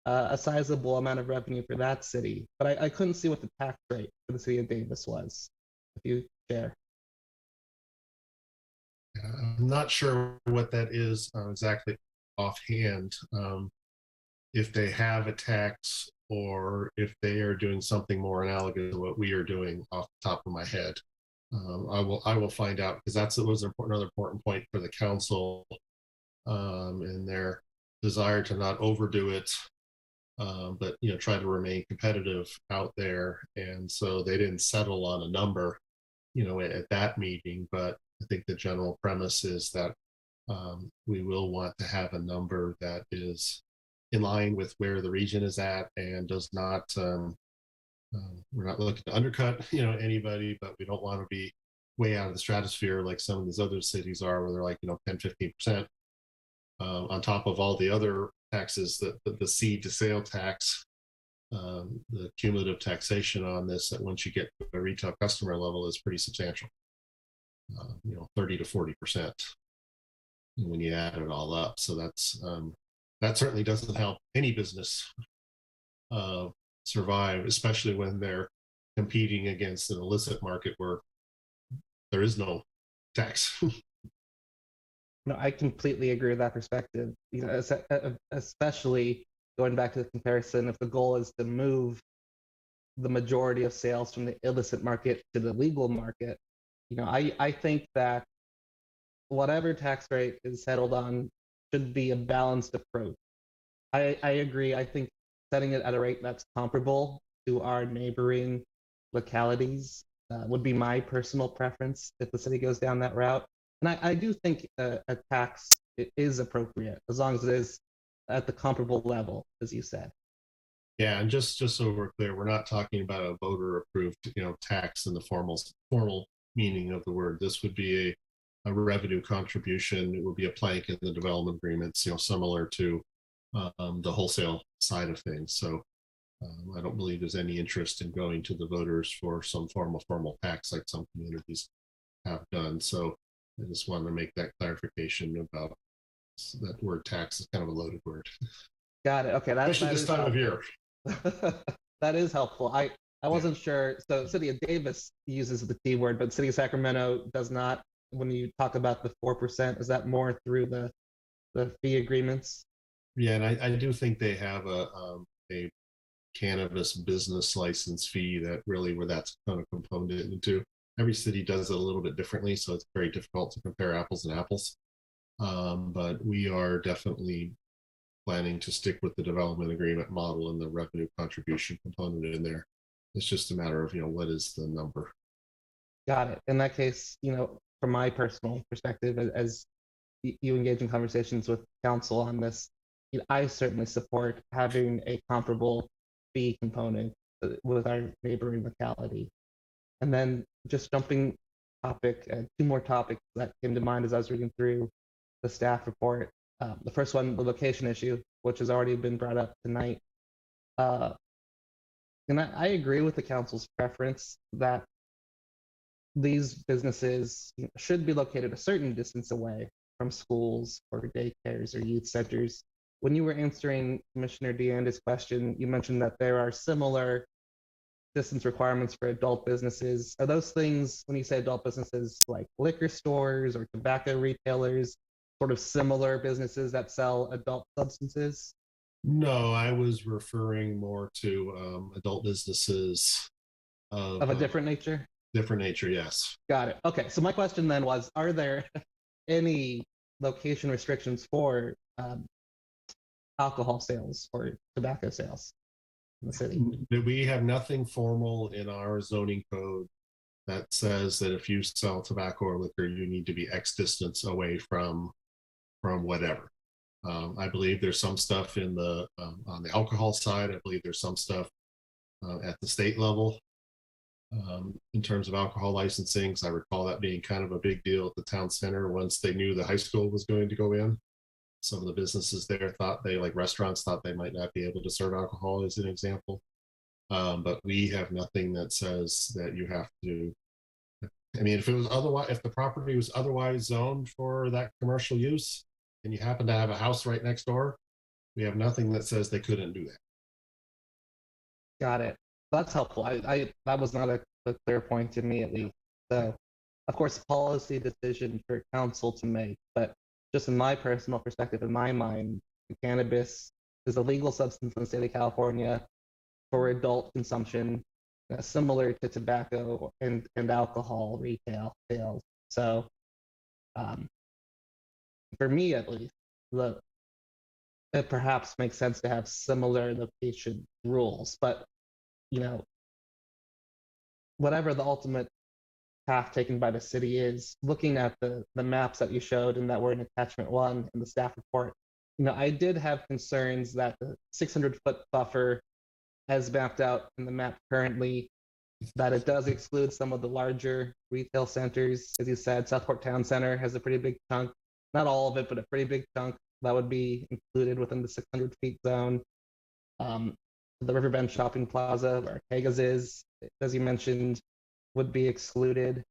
a sizable amount of revenue for that city. But I couldn't see what the tax rate for the city of Davis was, if you share. I'm not sure what that is exactly offhand. If they have a tax, or if they are doing something more analogous to what we are doing off the top of my head. I will find out, because that was another important point for the council, in their desire to not overdo it, but try to remain competitive out there. And so they didn't settle on a number, at that meeting. But I think the general premise is that we will want to have a number that is in line with where the region is at and does not, we're not looking to undercut, anybody, but we don't want to be way out of the stratosphere like some of these other cities are, where they're like, 10, 15%, on top of all the other taxes, the seed to sale tax, the cumulative taxation on this, that once you get to a retail customer level, is pretty substantial. 30 to 40% when you add it all up. So that certainly doesn't help any business survive, especially when they're competing against an illicit market where there is no tax. No, I completely agree with that perspective. Especially going back to the comparison, if the goal is to move the majority of sales from the illicit market to the legal market, I think that whatever tax rate is settled on should be a balanced approach. I agree. I think setting it at a rate that's comparable to our neighboring localities would be my personal preference if the city goes down that route. And I do think a tax is appropriate as long as it is at the comparable level, as you said. Yeah, and just so we're clear, we're not talking about a voter-approved, tax in the formal meaning of the word. This would be a revenue contribution. It would be a plank in the development agreements, similar to the wholesale side of things. So I don't believe there's any interest in going to the voters for some formal tax like some communities have done. So I just wanted to make that clarification about that word tax is kind of a loaded word. Got it. Okay, Especially this time of year. That is helpful. I wasn't sure. So City of Davis uses the T word, but City of Sacramento does not. When you talk about the 4%, is that more through the fee agreements? Yeah, and I do think they have a cannabis business license fee that really where that's kind of component into. Every city does it a little bit differently, so it's very difficult to compare apples and apples. But we are definitely planning to stick with the development agreement model and the revenue contribution component in there. It's just a matter of, what is the number? Got it. In that case, from my personal perspective, as you engage in conversations with council on this, I certainly support having a comparable fee component with our neighboring locality. And then just jumping topic, two more topics that came to mind as I was reading through the staff report. The first one, the location issue, which has already been brought up tonight. And I agree with the council's preference that these businesses should be located a certain distance away from schools or daycares or youth centers. When you were answering Commissioner DeAnda's question, you mentioned that there are similar distance requirements for adult businesses. Are those things, when you say adult businesses, like liquor stores or tobacco retailers, sort of similar businesses that sell adult substances? No, I was referring more to adult businesses Of a different nature? Different nature, yes. Got it. Okay, so my question then was, are there any location restrictions for alcohol sales or tobacco sales in the city? We have nothing formal in our zoning code that says that if you sell tobacco or liquor, you need to be X distance away from whatever. I believe there's some stuff in the on the alcohol side. I believe there's some stuff at the state level in terms of alcohol licensing. I recall that being kind of a big deal at the town center once they knew the high school was going to go in. Some of the businesses there thought restaurants thought they might not be able to serve alcohol, as an example. But we have nothing that says that you have to. I mean, if the property was otherwise zoned for that commercial use, and you happen to have a house right next door, we have nothing that says they couldn't do that. Got it. That's helpful. That was not a clear point to me, at least. So, of course, policy decision for council to make, but just in my personal perspective, in my mind, cannabis is a legal substance in the state of California for adult consumption, similar to tobacco and alcohol retail sales. So, for me at least, it perhaps makes sense to have similar location rules, but whatever the ultimate path taken by the city is, looking at the maps that you showed and that were in attachment 1 in the staff report, I did have concerns that the 600-foot buffer as mapped out in the map currently, that it does exclude some of the larger retail centers. As you said, Southport Town Center has a pretty big chunk, not all of it, but a pretty big chunk that would be included within the 600 feet zone. The Riverbend Shopping Plaza, where Ortega's is, as you mentioned, would be excluded.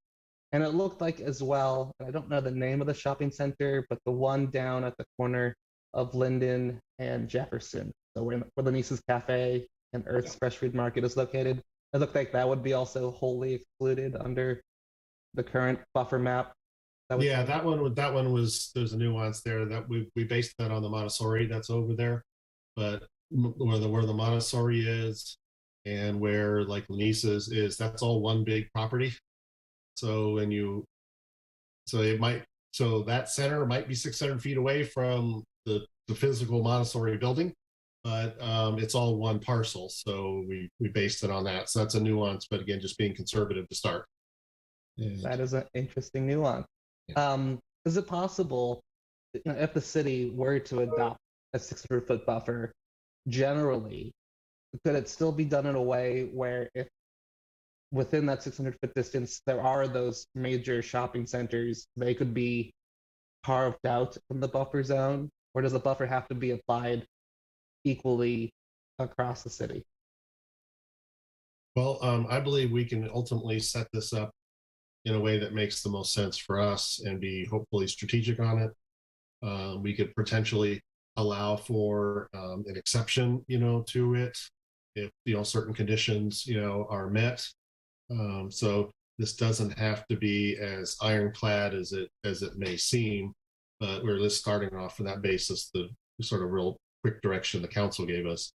And it looked like as well, and I don't know the name of the shopping center, but the one down at the corner of Linden and Jefferson, so where the Nice's Cafe and Earth's Fresh Food Market is located, it looked like that would be also wholly excluded under the current buffer map. Yeah, that one was, there's a nuance there that we based that on the Montessori that's over there, but where the Montessori is and where like Lisa's is, that's all one big property. So so that center might be 600 feet away from the physical Montessori building, but it's all one parcel. So we based it on that. So that's a nuance, but again, just being conservative to start. And That is an interesting nuance. Is it possible, if the city were to adopt a 600-foot buffer, generally, could it still be done in a way where if within that 600-foot distance there are those major shopping centers, they could be carved out from the buffer zone, or does the buffer have to be applied equally across the city? Well, I believe we can ultimately set this up in a way that makes the most sense for us and be hopefully strategic on it. We could potentially allow for an exception, to it if, certain conditions, are met. So this doesn't have to be as ironclad as it may seem, but we're just starting off from that basis, the sort of real quick direction the council gave us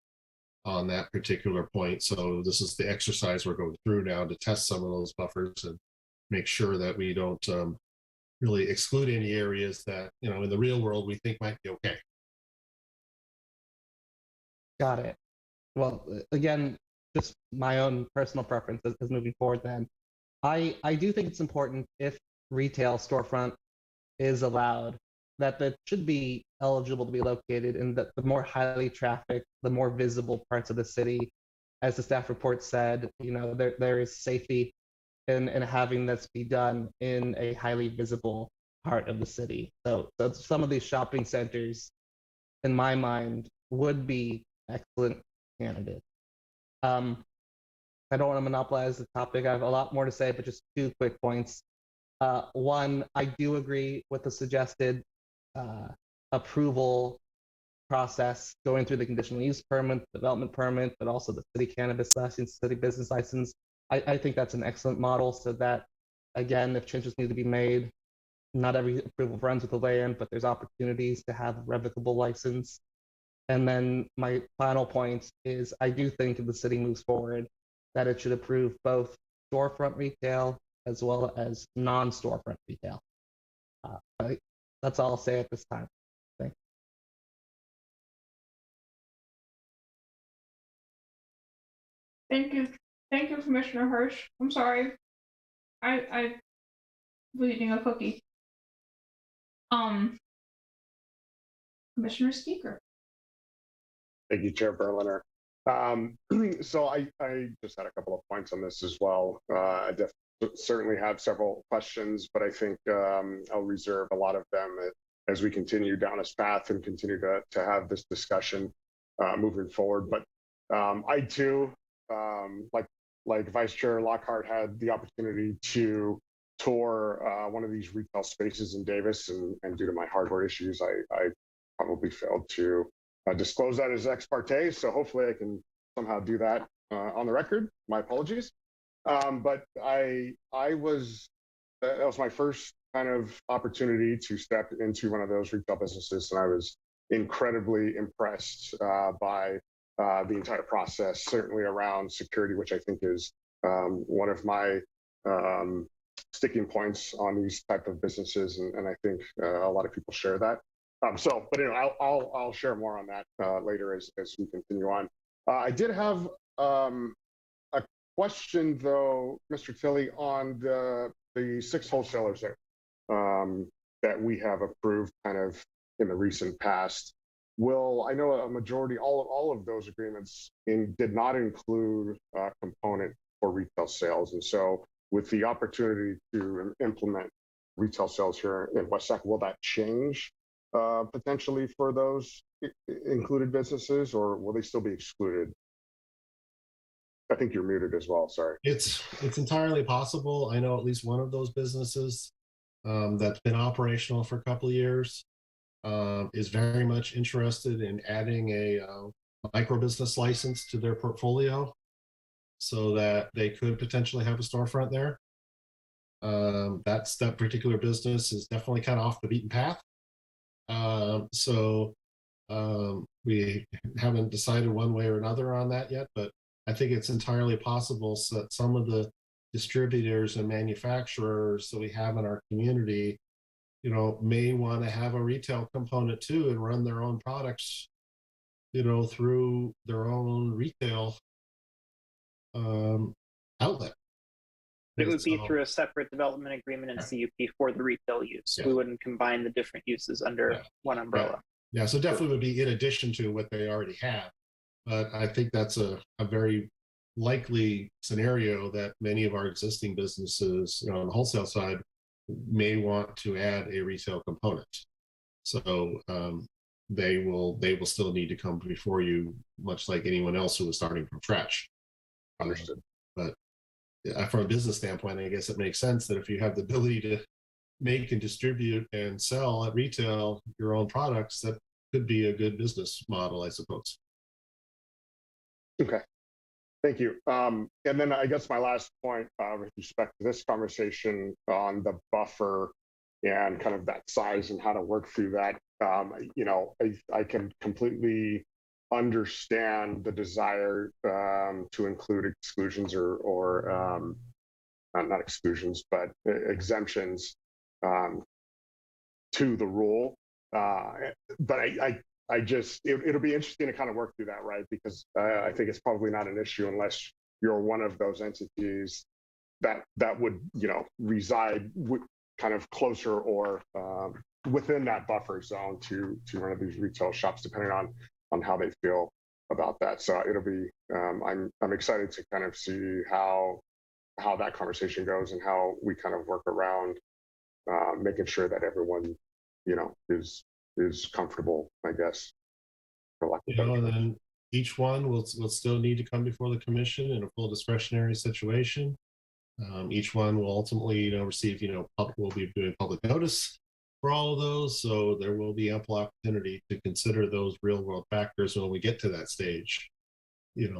on that particular point. So this is the exercise we're going through now to test some of those buffers and make sure that we don't really exclude any areas that, in the real world we think might be okay. Got it. Well, again, just my own personal preference is moving forward then. I do think it's important, if retail storefront is allowed, that should be eligible to be located in the more highly trafficked, the more visible parts of the city. As the staff report said, there is safety in having this be done in a highly visible part of the city. So some of these shopping centers, in my mind, would be excellent candidates. I don't want to monopolize the topic. I have a lot more to say, but just 2 quick points. One, I do agree with the suggested approval process going through the conditional use permit, development permit, but also the city cannabis license, city business license. I think that's an excellent model, so that, again, if changes need to be made, not every approval runs with the land, but there's opportunities to have a revocable license. And then my final point is, I do think if the city moves forward, that it should approve both storefront retail as well as non-storefront retail. That's all I'll say at this time. Thanks. Thank you. Thank you, Commissioner Hirsch. I'm sorry. I was eating a cookie. Commissioner Speaker. Thank you, Chair Berliner. So I just had a couple of points on this as well. I certainly have several questions, but I think I'll reserve a lot of them as we continue down this path and continue to have this discussion moving forward. But I too, like Vice Chair Lockhart, had the opportunity to tour one of these retail spaces in Davis, and due to my hardware issues, I probably failed to disclose that as ex parte. So hopefully I can somehow do that on the record. My apologies. But that was my first kind of opportunity to step into one of those retail businesses, and I was incredibly impressed by the entire process, certainly around security, which I think is one of my sticking points on these type of businesses, and I think a lot of people share that. But anyway, I'll share more on that later as we continue on. I did have a question, though, Mr. Tilley, on the 6 wholesalers there that we have approved kind of in the recent past. I know a majority, all of those agreements did not include a component for retail sales. And so with the opportunity to implement retail sales here in West Sac, will that change potentially for those included businesses, or will they still be excluded? I think you're muted as well, sorry. It's entirely possible. I know at least one of those businesses that's been operational for a couple of years is very much interested in adding a micro business license to their portfolio so that they could potentially have a storefront there. That particular business is definitely kind of off the beaten path. So we haven't decided one way or another on that yet, but I think it's entirely possible that some of the distributors and manufacturers that we have in our community, may want to have a retail component too and run their own products, through their own retail outlet. It would be through a separate development agreement and CUP for the retail use. Yeah. We wouldn't combine the different uses under one umbrella. Yeah, so definitely would be in addition to what they already have. But I think that's a very likely scenario that many of our existing businesses, on the wholesale side, may want to add a retail component. So they will still need to come before you, much like anyone else who was starting from scratch. Understood. But from a business standpoint, I guess it makes sense that if you have the ability to make and distribute and sell at retail your own products, that could be a good business model, I suppose. Okay, thank you. And then I guess my last point with respect to this conversation on the buffer and kind of that size and how to work through that, I can completely understand the desire to include exclusions or not exclusions, but exemptions to the rule. But I just, it'll be interesting to kind of work through that, right? Because I think it's probably not an issue unless you're one of those entities that would, reside kind of closer or within that buffer zone to one of these retail shops, depending on how they feel about that. So it'll be, I'm excited to kind of see how that conversation goes and how we kind of work around making sure that everyone, is comfortable, I guess. And then each one will still need to come before the commission in a full discretionary situation. Each one will ultimately, receive, we'll be doing public notice for all of those. So there will be ample opportunity to consider those real world factors when we get to that stage,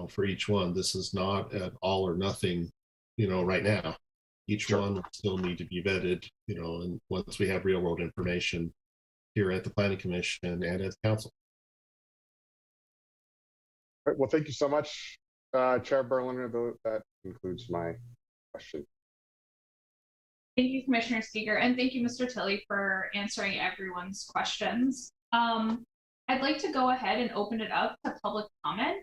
for each one. This is not at all or nothing, right now. Each one will still need to be vetted, and once we have real world information here at the Planning Commission and at the Council. All right, well, thank you so much, Chair Berliner. That concludes my question. Thank you, Commissioner Steger, and thank you, Mr. Tilley, for answering everyone's questions. I'd like to go ahead and open it up to public comment.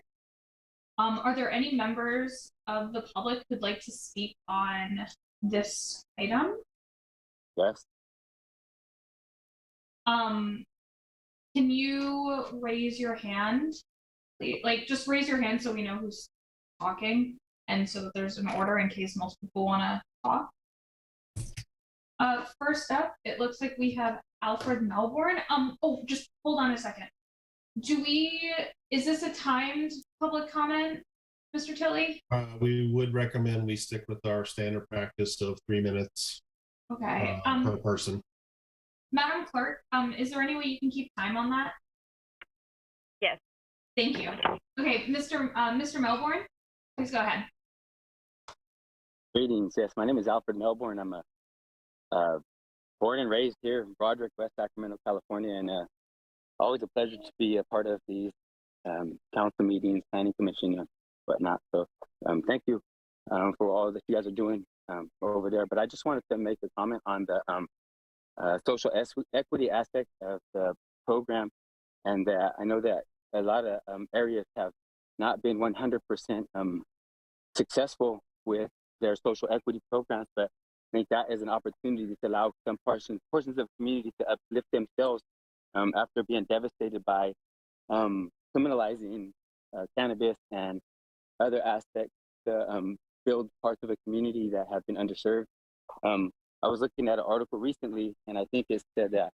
Are there any members of the public who'd like to speak on this item? Yes. Can you raise your hand? Like, just raise your hand so we know who's talking, and so that there's an order in case most people want to talk. First up, it looks like we have Alfred Melbourne. Oh, just hold on a second. Is this a timed public comment, Mr. Tilley? We would recommend we stick with our standard practice of 3 minutes Okay. per person. Madam Clerk, is there any way you can keep time on that? Yes. Thank you. Okay, Mr. Melbourne, please go ahead. Greetings. Yes, my name is Alfred Melbourne. I'm born and raised here in Broderick, West Sacramento, California, and always a pleasure to be a part of these council meetings, planning commission, and whatnot. So thank you for all that you guys are doing over there. But I just wanted to make a comment on the social equity aspect of the program, and that I know that a lot of areas have not been 100% successful with their social equity programs, but I think that is an opportunity to allow some portions of the community to uplift themselves after being devastated by criminalizing cannabis and other aspects to build parts of a community that have been underserved. I was looking at an article recently, and I think it said that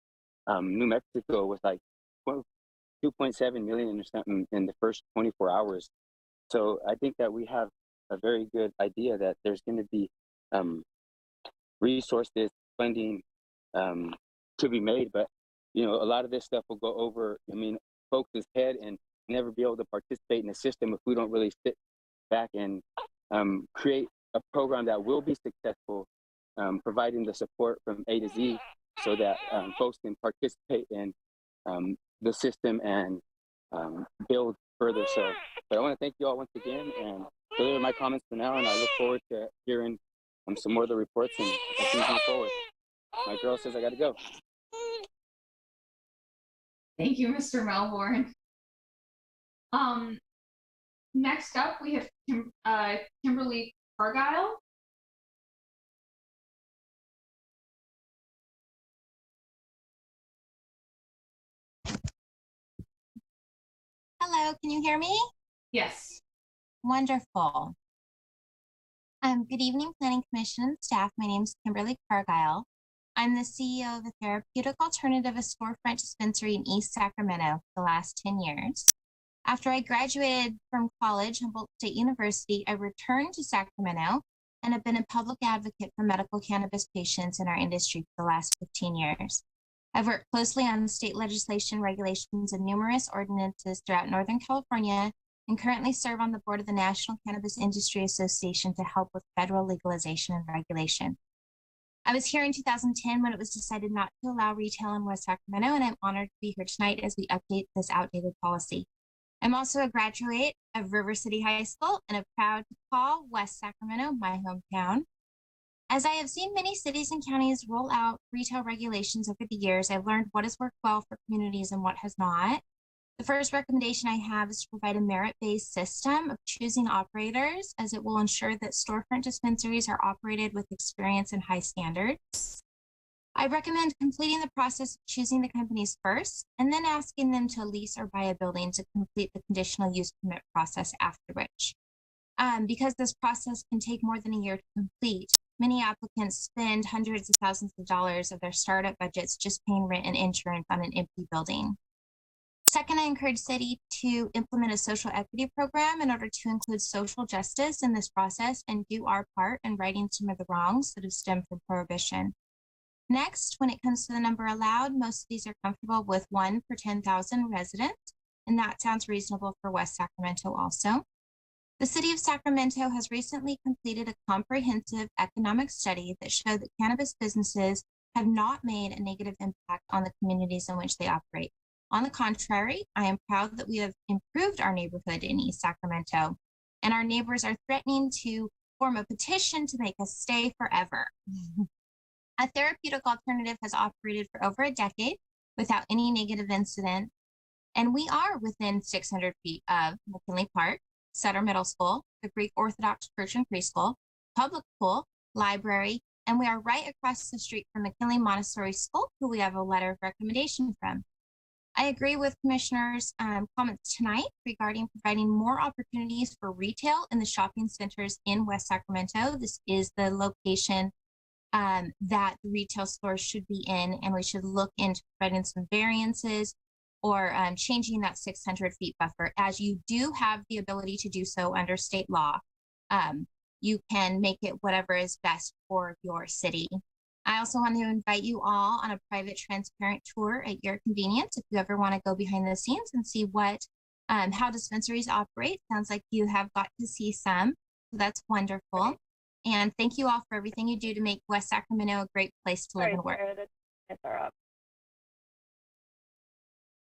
New Mexico was like 2.7 million or something in the first 24 hours. So I think that we have a very good idea that there's going to be resources, funding to be made, but you know, a lot of this stuff will go over, I mean, folks' head and never be able to participate in the system if we don't really sit back and create a program that will be successful, providing the support from A to Z so that folks can participate in the system and build further. So, but I want to thank you all once again, and those are my comments for now, and I look forward to hearing some more of the reports and things move forward. My girl says I got to go. Thank you, Mr. Melbourne. Next up, we have Kimberly Cargile. Hello, can you hear me? Yes. Wonderful. Good evening, Planning Commission and staff. My name is Kimberly Cargile. I'm the CEO of a therapeutic alternative, a storefront dispensary in East Sacramento for the last 10 years. After I graduated from college, Humboldt State University, I returned to Sacramento and have been a public advocate for medical cannabis patients in our industry for the last 15 years. I've worked closely on state legislation, regulations, and numerous ordinances throughout Northern California, and currently serve on the board of the National Cannabis Industry Association to help with federal legalization and regulation. I was here in 2010 when it was decided not to allow retail in West Sacramento, and I'm honored to be here tonight as we update this outdated policy. I'm also a graduate of River City High School and am proud to call West Sacramento my hometown. As I have seen many cities and counties roll out retail regulations over the years, I've learned what has worked well for communities and what has not. The first recommendation I have is to provide a merit-based system of choosing operators, as it will ensure that storefront dispensaries are operated with experience and high standards. I recommend completing the process of choosing the companies first, and then asking them to lease or buy a building to complete the conditional use permit process after which. Because this process can take more than a year to complete, many applicants spend hundreds of thousands of dollars of their startup budgets just paying rent and insurance on an empty building. Second, I encourage city to implement a social equity program in order to include social justice in this process and do our part in righting some of the wrongs that have stemmed from prohibition. Next, when it comes to the number allowed, most cities are comfortable with 1 per 10,000 residents, and that sounds reasonable for West Sacramento also. The city of Sacramento has recently completed a comprehensive economic study that showed that cannabis businesses have not made a negative impact on the communities in which they operate. On the contrary, I am proud that we have improved our neighborhood in East Sacramento, and our neighbors are threatening to form a petition to make us stay forever. A therapeutic alternative has operated for over a decade without any negative incident, and we are within 600 feet of McKinley Park, Sutter Middle School, the Greek Orthodox Church and Preschool, public pool, library, and we are right across the street from McKinley Montessori School, who we have a letter of recommendation from. I agree with Commissioner's comments tonight regarding providing more opportunities for retail in the shopping centers in West Sacramento. This is the location that the retail stores should be in, and we should look into providing some variances or changing that 600 feet buffer, as you do have the ability to do so under state law. You can make it whatever is best for your city. I also want to invite you all on a private, transparent tour at your convenience if you ever want to go behind the scenes and see what how dispensaries operate. Sounds like you have got to see some, so that's wonderful. And thank you all for everything you do to make West Sacramento a great place to live and work.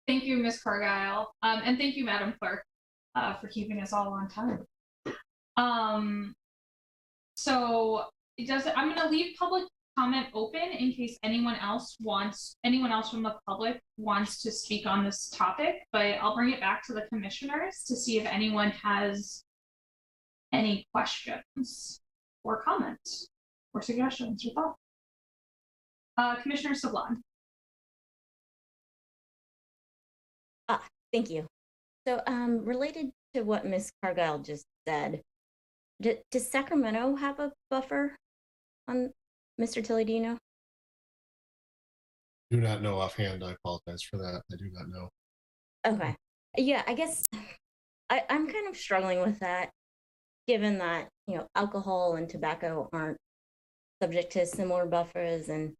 Thank you, Ms. Cargile, and thank you, Madam Clerk, for keeping us all on time. So I'm going to leave public comment open in case anyone else from the public wants to speak on this topic, but I'll bring it back to the commissioners to see if anyone has any questions or comments or suggestions or thoughts. Commissioner Sablan. Thank you. So, related to what Ms. Cargile just said, does Sacramento have a buffer on Mr. Tilly? Do you know? Do not know offhand. I apologize for that. I do not know. Okay. Yeah, I guess I'm kind of struggling with that, given that, alcohol and tobacco aren't subject to similar buffers. And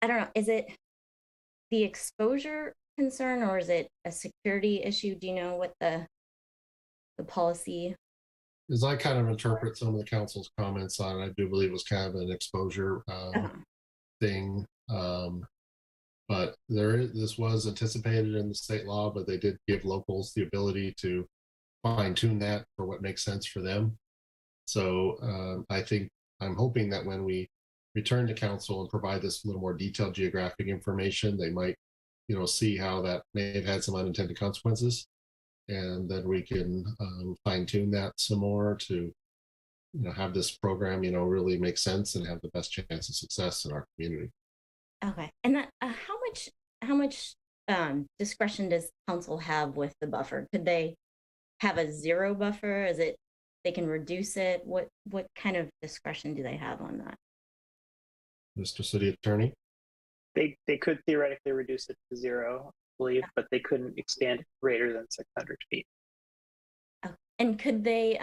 I don't know, is it the exposure concern or is it a security issue? Do you know what the policy? As I kind of interpret some of the council's comments on it, I do believe it was kind of an exposure thing. But this was anticipated in the state law, but they did give locals the ability to fine tune that for what makes sense for them. So I'm hoping that when we return to council and provide this a little more detailed geographic information, they might, see how that may have had some unintended consequences. And then we can fine tune that some more to, have this program, really make sense and have the best chance of success in our community. Okay. And that, how much discretion does council have with the buffer? Could they have a 0 buffer? Is it they can reduce it? What kind of discretion do they have on that? Mr. City Attorney? They could theoretically reduce it to 0, I believe, but they couldn't expand it greater than 600 feet. Okay. And could they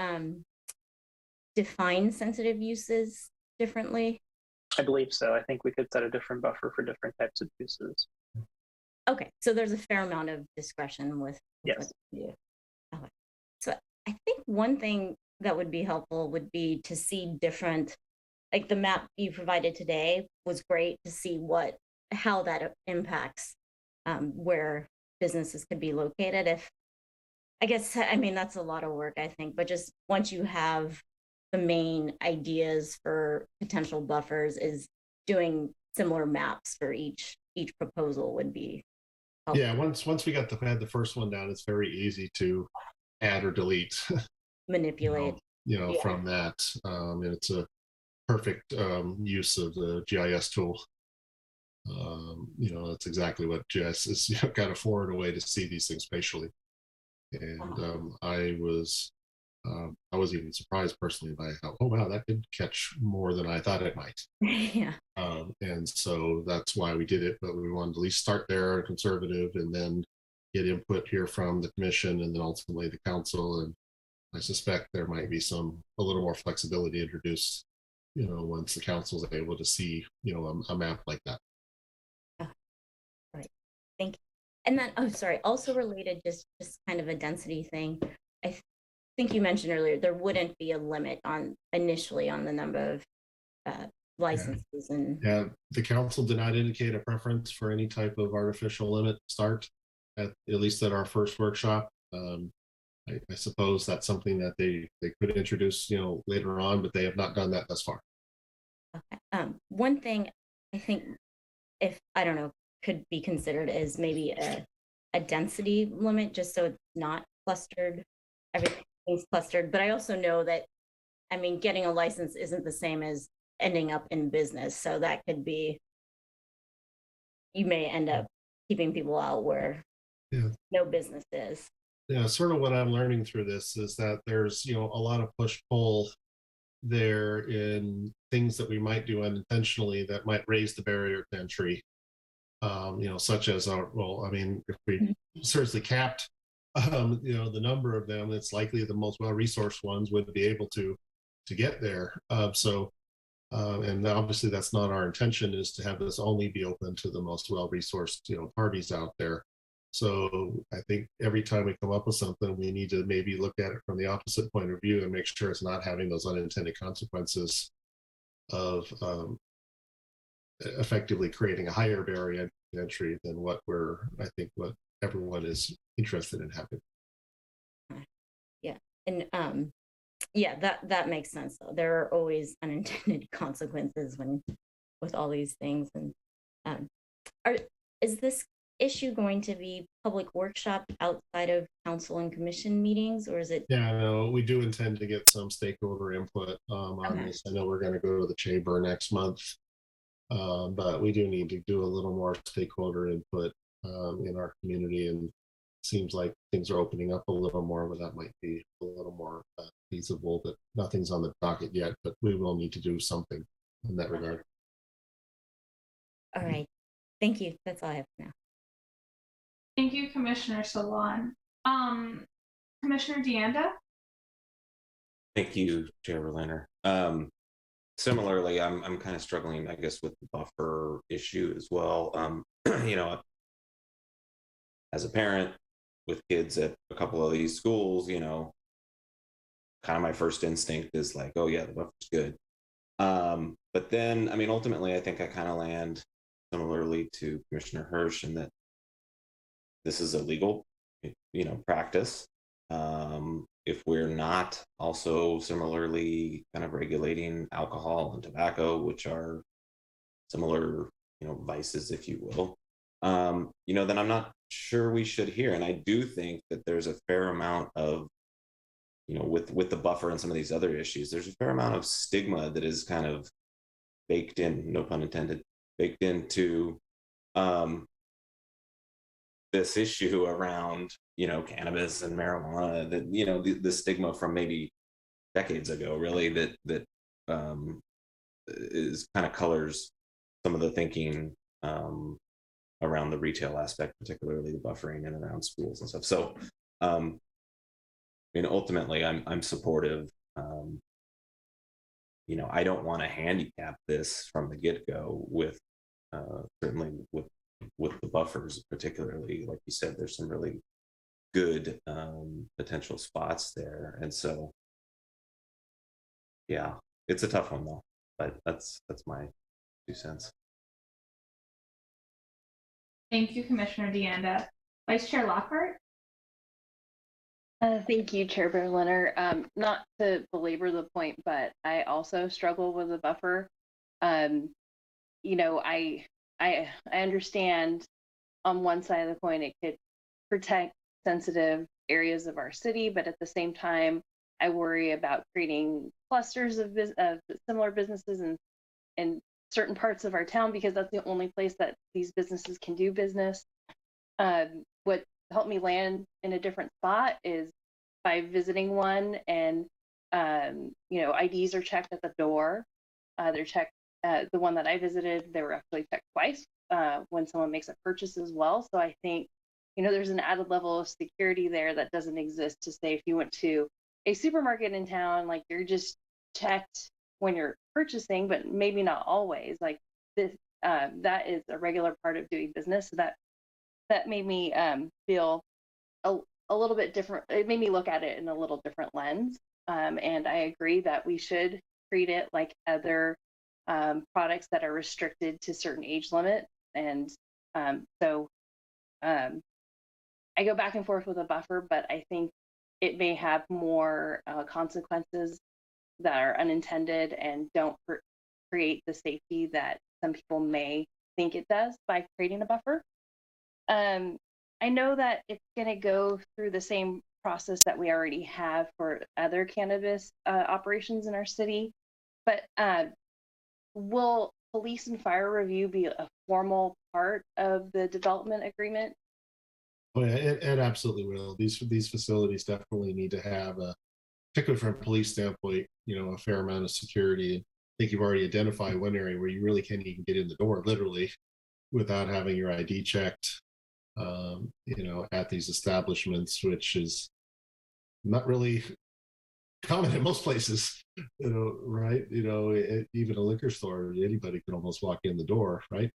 define sensitive uses differently? I believe so. I think we could set a different buffer for different types of uses. Okay, so there's a fair amount of discretion with Yes. Yeah. Okay. So I think one thing that would be helpful would be to see different, like the map you provided today was great to see how that impacts where businesses could be located. That's a lot of work, I think, but just once you have the main ideas for potential buffers, is doing similar maps for each proposal would be helpful. Yeah, once we had the first one down, it's very easy to add or delete. Manipulate. Yeah. From that. And it's a perfect use of the GIS tool. That's exactly what GIS is kind of for, in a way, to see these things spatially. And I was even surprised personally by how, oh wow, that could catch more than I thought it might. Yeah. And so that's why we did it, but we wanted to at least start there, conservative, and then get input here from the commission and then ultimately the council. And I suspect there might be a little more flexibility introduced, once the council is able to see, a map like that. Right. Thank you. And then, also related, just kind of a density thing. I think you mentioned earlier, there wouldn't be a limit initially on the number of licenses. Yeah, the council did not indicate a preference for any type of artificial limit start, at least at our first workshop. I suppose that's something that they could introduce, later on, but they have not done that thus far. Okay. One thing I think, could be considered is maybe a density limit, just so it's not clustered. Everything's clustered. But I also know that, getting a license isn't the same as ending up in business. So that could be, you may end up keeping people out where no business is. Yeah, sort of what I'm learning through this is that there's, a lot of push-pull there in things that we might do unintentionally that might raise the barrier to entry. Such as if we seriously capped, the number of them, it's likely the most well-resourced ones would be able to get there. And obviously that's not our intention, is to have this only be open to the most well-resourced, parties out there. So I think every time we come up with something, we need to maybe look at it from the opposite point of view and make sure it's not having those unintended consequences of effectively creating a higher barrier to entry than what everyone is interested in having. Yeah. And that makes sense though. There are always unintended consequences with all these things. And is this issue going to be public workshop outside of council and commission meetings, or is it? Yeah, no, we do intend to get some stakeholder input on this. I know we're going to go to the chamber next month. But we do need to do a little more stakeholder input in our community and seems like things are opening up a little more, where that might be a little more feasible. But nothing's on the docket yet, but we will need to do something in that regard. All right. Thank you. That's all I have for now. Thank you, Commissioner Salon. Commissioner Deanda? Thank you, Chair Berliner. Similarly, I'm kind of struggling, I guess, with the buffer issue as well. You know, as a parent with kids at a couple of these schools, you know, kind of my first instinct is like, oh yeah, the buffer's good. But then, I mean, ultimately, I think I kind of land similarly to Commissioner Hirsch in that this is a legal, you know, practice. If we're not also similarly kind of regulating alcohol and tobacco, which are similar, you know, vices, if you will, you know, then I'm not sure we should here. And I do think that there's a fair amount of, you know, with the buffer and some of these other issues, there's a fair amount of stigma that is kind of baked in, no pun intended, baked into this issue around, you know, cannabis and marijuana, that, you know, the stigma from maybe decades ago, really, that is kind of colors some of the thinking around the retail aspect, particularly the buffering in and around schools and stuff. So, I mean, ultimately, I'm supportive. You know, I don't want to handicap this from the get-go with certainly with the buffers, particularly, like you said, there's some really good potential spots there. And so, yeah, it's a tough one though, but that's my 2 cents. Thank you, Commissioner Deanda. Vice Chair Lockhart? Thank you, Chair Berliner. Not to belabor the point, but I also struggle with the buffer. You know, I understand on one side of the coin it could protect sensitive areas of our city, but at the same time, I worry about creating clusters of similar businesses in certain parts of our town, because that's the only place that these businesses can do business. What helped me land in a different spot is by visiting one, and you know, IDs are checked at the door. They're checked. The one that I visited, they were actually checked twice when someone makes a purchase as well. So I think, you know, there's an added level of security there that doesn't exist to say if you went to a supermarket in town, like you're just checked when you're purchasing, but maybe not always. Like this, that is a regular part of doing business. So that made me feel a little bit different. It made me look at it in a little different lens. And I agree that we should treat it like other products that are restricted to certain age limit. And so I go back and forth with a buffer, but I think it may have more consequences that are unintended and don't create the safety that some people may think it does by creating a buffer. I know that it's going to go through the same process that we already have for other cannabis operations in our city, but will police and fire review be a formal part of the development agreement? Oh yeah, it absolutely will. These facilities definitely need to have particularly from a police standpoint, you know, a fair amount of security. I think you've already identified one area where you really can't even get in the door, literally, without having your ID checked. You know, at these establishments, which is not really common in most places, you know, right? You know, even a liquor store, anybody can almost walk in the door, right?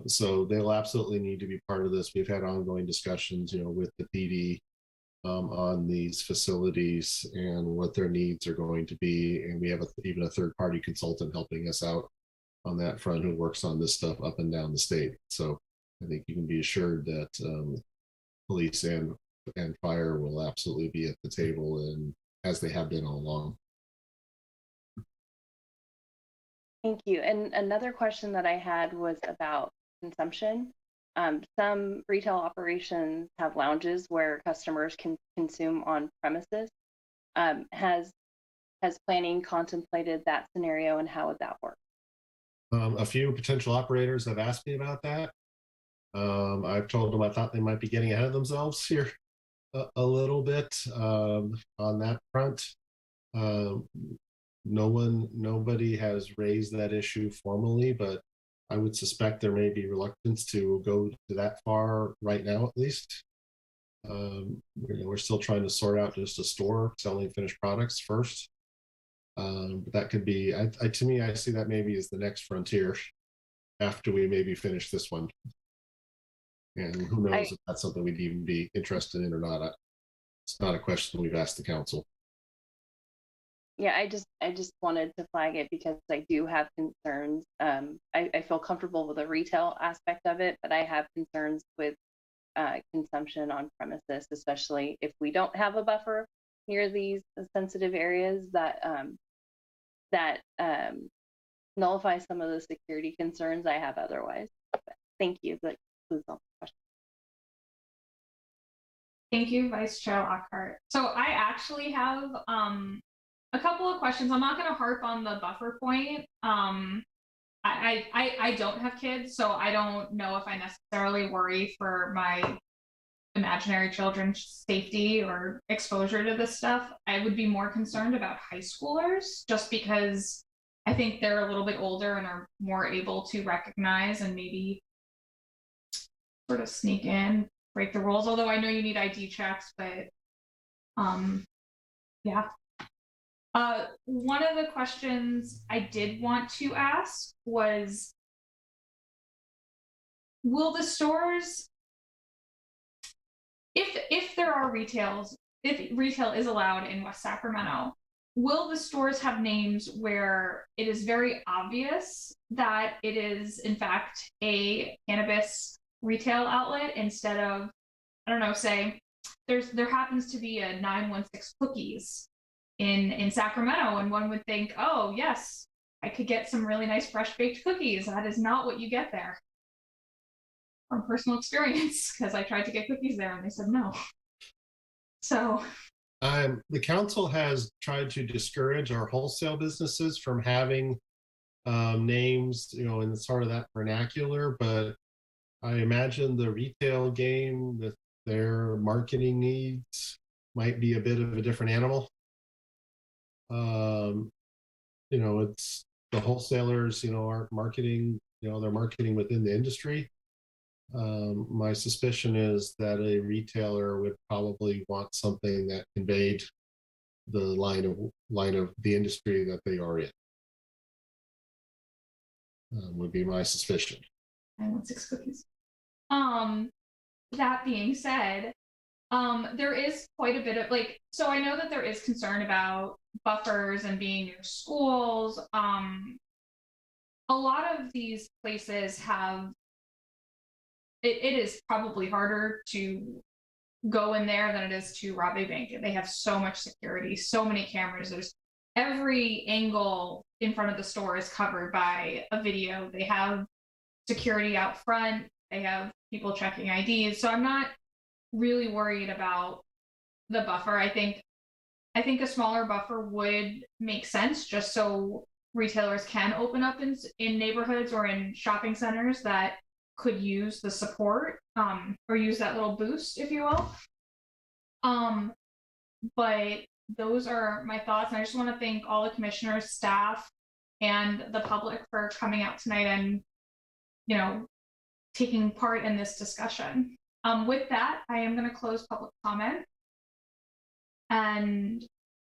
So they'll absolutely need to be part of this. We've had ongoing discussions, you know, with the PD on these facilities and what their needs are going to be. And we have even a third-party consultant helping us out on that front who works on this stuff up and down the state. So I think you can be assured that police and fire will absolutely be at the table, and as they have been all along. Thank you. And another question that I had was about consumption. Some retail operations have lounges where customers can consume on premises. Has planning contemplated that scenario, and how would that work? A few potential operators have asked me about that. I've told them I thought they might be getting ahead of themselves here a little bit on that front. Nobody has raised that issue formally, but I would suspect there may be reluctance to go to that far right now, at least. We're still trying to sort out just a store selling finished products first. But that could be, to me, I see that maybe as the next frontier after we maybe finish this one. And who knows if that's something we'd even be interested in or not. It's not a question we've asked the council. Yeah, I just wanted to flag it because I do have concerns. I feel comfortable with the retail aspect of it, but I have concerns with consumption on premises, especially if we don't have a buffer near these sensitive areas that nullify some of the security concerns I have otherwise. But thank you. That concludes all the questions. Thank you, Vice Chair Lockhart. So I actually have a couple of questions. I'm not going to harp on the buffer point. I don't have kids, so I don't know if I necessarily worry for my imaginary children's safety or exposure to this stuff. I would be more concerned about high schoolers, just because I think they're a little bit older and are more able to recognize and maybe sort of sneak in, break the rules. Although I know you need ID checks, but yeah. One of the questions I did want to ask was, will the stores, if there are if retail is allowed in West Sacramento, will the stores have names where it is very obvious that it is in fact a cannabis retail outlet, instead of, I don't know, say there happens to be a 916 Cookies in Sacramento, and one would think, oh yes, I could get some really nice fresh baked cookies. That is not what you get there. From personal experience, because I tried to get cookies there and they said no. So the council has tried to discourage our wholesale businesses from having names, in sort of that vernacular, but I imagine the retail game with their marketing needs might be a bit of a different animal. It's the wholesalers, aren't marketing, they're marketing within the industry. My suspicion is that a retailer would probably want something that conveyed the line of the industry that they are in. Would be my suspicion. 916 Cookies. That being said, there is quite a bit of so I know that there is concern about buffers and being near schools. A lot of these places have, it is probably harder to go in there than it is to rob a bank. They have so much security, so many cameras. There's every angle in front of the store is covered by a video. They have security out front. They have people checking IDs. So I'm not really worried about the buffer. I think a smaller buffer would make sense, just so retailers can open up in neighborhoods or in shopping centers that could use the support, or use that little boost, if you will. But those are my thoughts, and I just want to thank all the commissioners, staff, and the public for coming out tonight and taking part in this discussion. With that, I am going to close public comment. And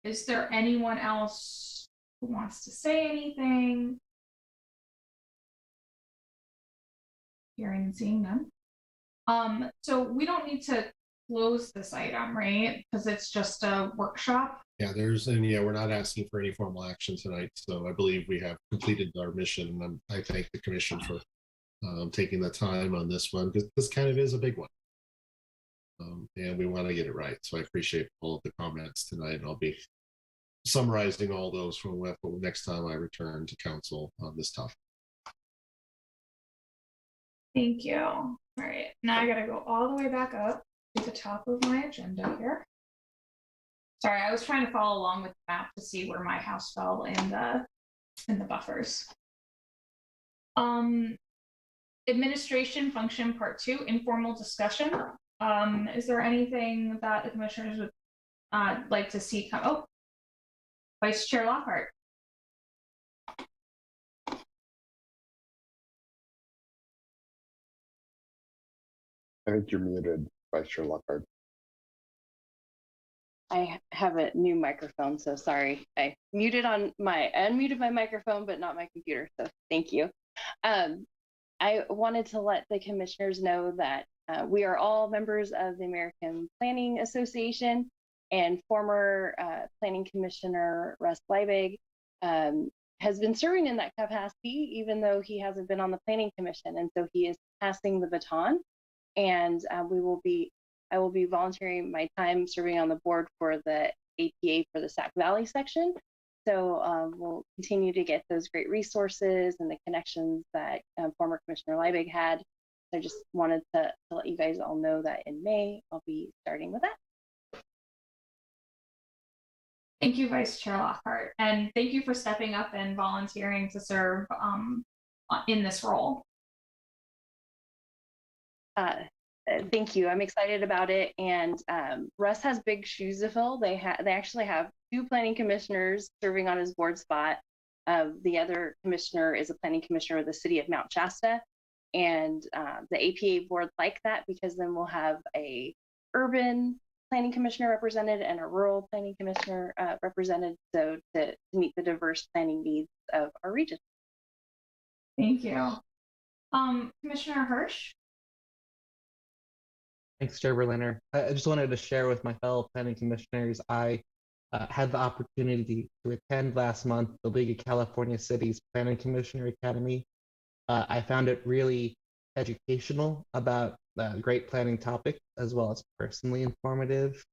is there anyone else who wants to say anything? Hearing and seeing none. So we don't need to close this item, right? Because it's just a workshop. Yeah, we're not asking for any formal action tonight. So I believe we have completed our mission, and I thank the commission for taking the time on this one, because this kind of is a big one. And we want to get it right. So I appreciate all of the comments tonight, and I'll be summarizing all those from next time I return to council on this topic. Thank you. All right, now I gotta go all the way back up to the top of my agenda here. Sorry, I was trying to follow along with the map to see where my house fell in the buffers. Administration function part 2, informal discussion. Is there anything that the commissioners would like to see come? Oh, Vice Chair Lockhart. I think you're muted, Vice Chair Lockhart. I have a new microphone, so sorry. I unmuted my microphone, but not my computer. So thank you. I wanted to let the commissioners know that we are all members of the American Planning Association, and former Planning Commissioner Russ Liebig has been serving in that capacity, even though he hasn't been on the Planning Commission, and so he is passing the baton. And I will be volunteering my time serving on the board for the APA for the Sac Valley section. So we'll continue to get those great resources and the connections that former Commissioner Liebig had. I just wanted to let you guys all know that in May, I'll be starting with that. Thank you, Vice Chair Lockhart, and thank you for stepping up and volunteering to serve in this role. Thank you. I'm excited about it. And Russ has big shoes to fill. They actually have 2 planning commissioners serving on his board spot. The other commissioner is a planning commissioner of the city of Mount Shasta. And the APA board like that because then we'll have a urban planning commissioner represented and a rural planning commissioner represented, so to meet the diverse planning needs of our region. Thank you. Commissioner Hirsch? Thanks, Chair Berliner. I just wanted to share with my fellow planning commissioners, I had the opportunity to attend last month the League of California Cities Planning Commissioner Academy. I found it really educational about great planning topics, as well as personally informative.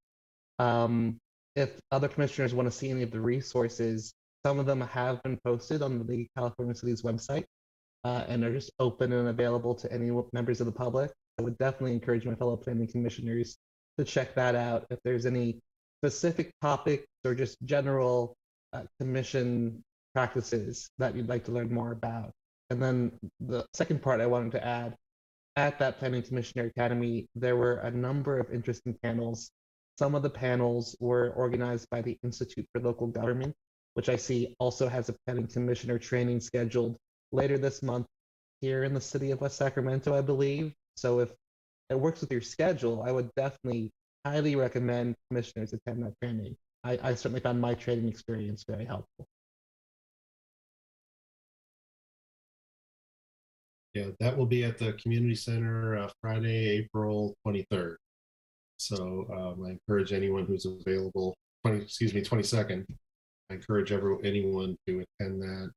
If other commissioners want to see any of the resources, some of them have been posted on the League of California Cities website and are just open and available to any members of the public. I would definitely encourage my fellow planning commissioners to check that out. If there's any specific topics or just general commission practices that you'd like to learn more about. And then the second part I wanted to add, at that Planning Commissioner Academy, there were a number of interesting panels. Some of the panels were organized by the Institute for Local Government, which I see also has a planning commissioner training scheduled later this month here in the city of West Sacramento, I believe. So if it works with your schedule, I would definitely highly recommend commissioners attend that training. I certainly found my training experience very helpful. Yeah, that will be at the community center Friday, April 23rd. So I encourage anyone who's available, 22nd. I encourage anyone to attend that.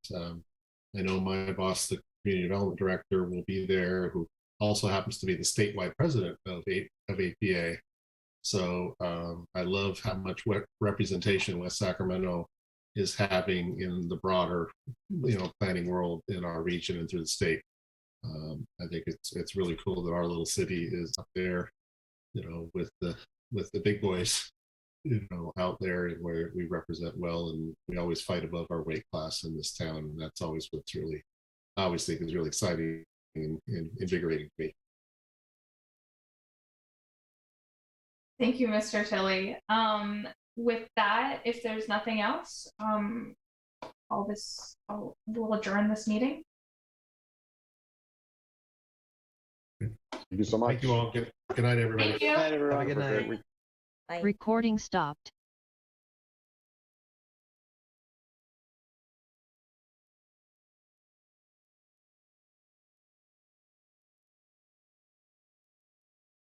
I know my boss, the community development director, will be there, who also happens to be the statewide president of APA. So I love how much representation West Sacramento is having in the broader, planning world in our region and through the state. I think it's really cool that our little city is up there, with the big boys, out there, and where we represent well, and we always fight above our weight class in this town. And that's always what's really, I always think is really exciting and invigorating to me. Thank you, Mr. Tilley. With that, if there's nothing else, we'll adjourn this meeting. Thank you so much. Thank you all. Good night, everybody. Thank you. Good night, everyone. Have a good night. Recording stopped.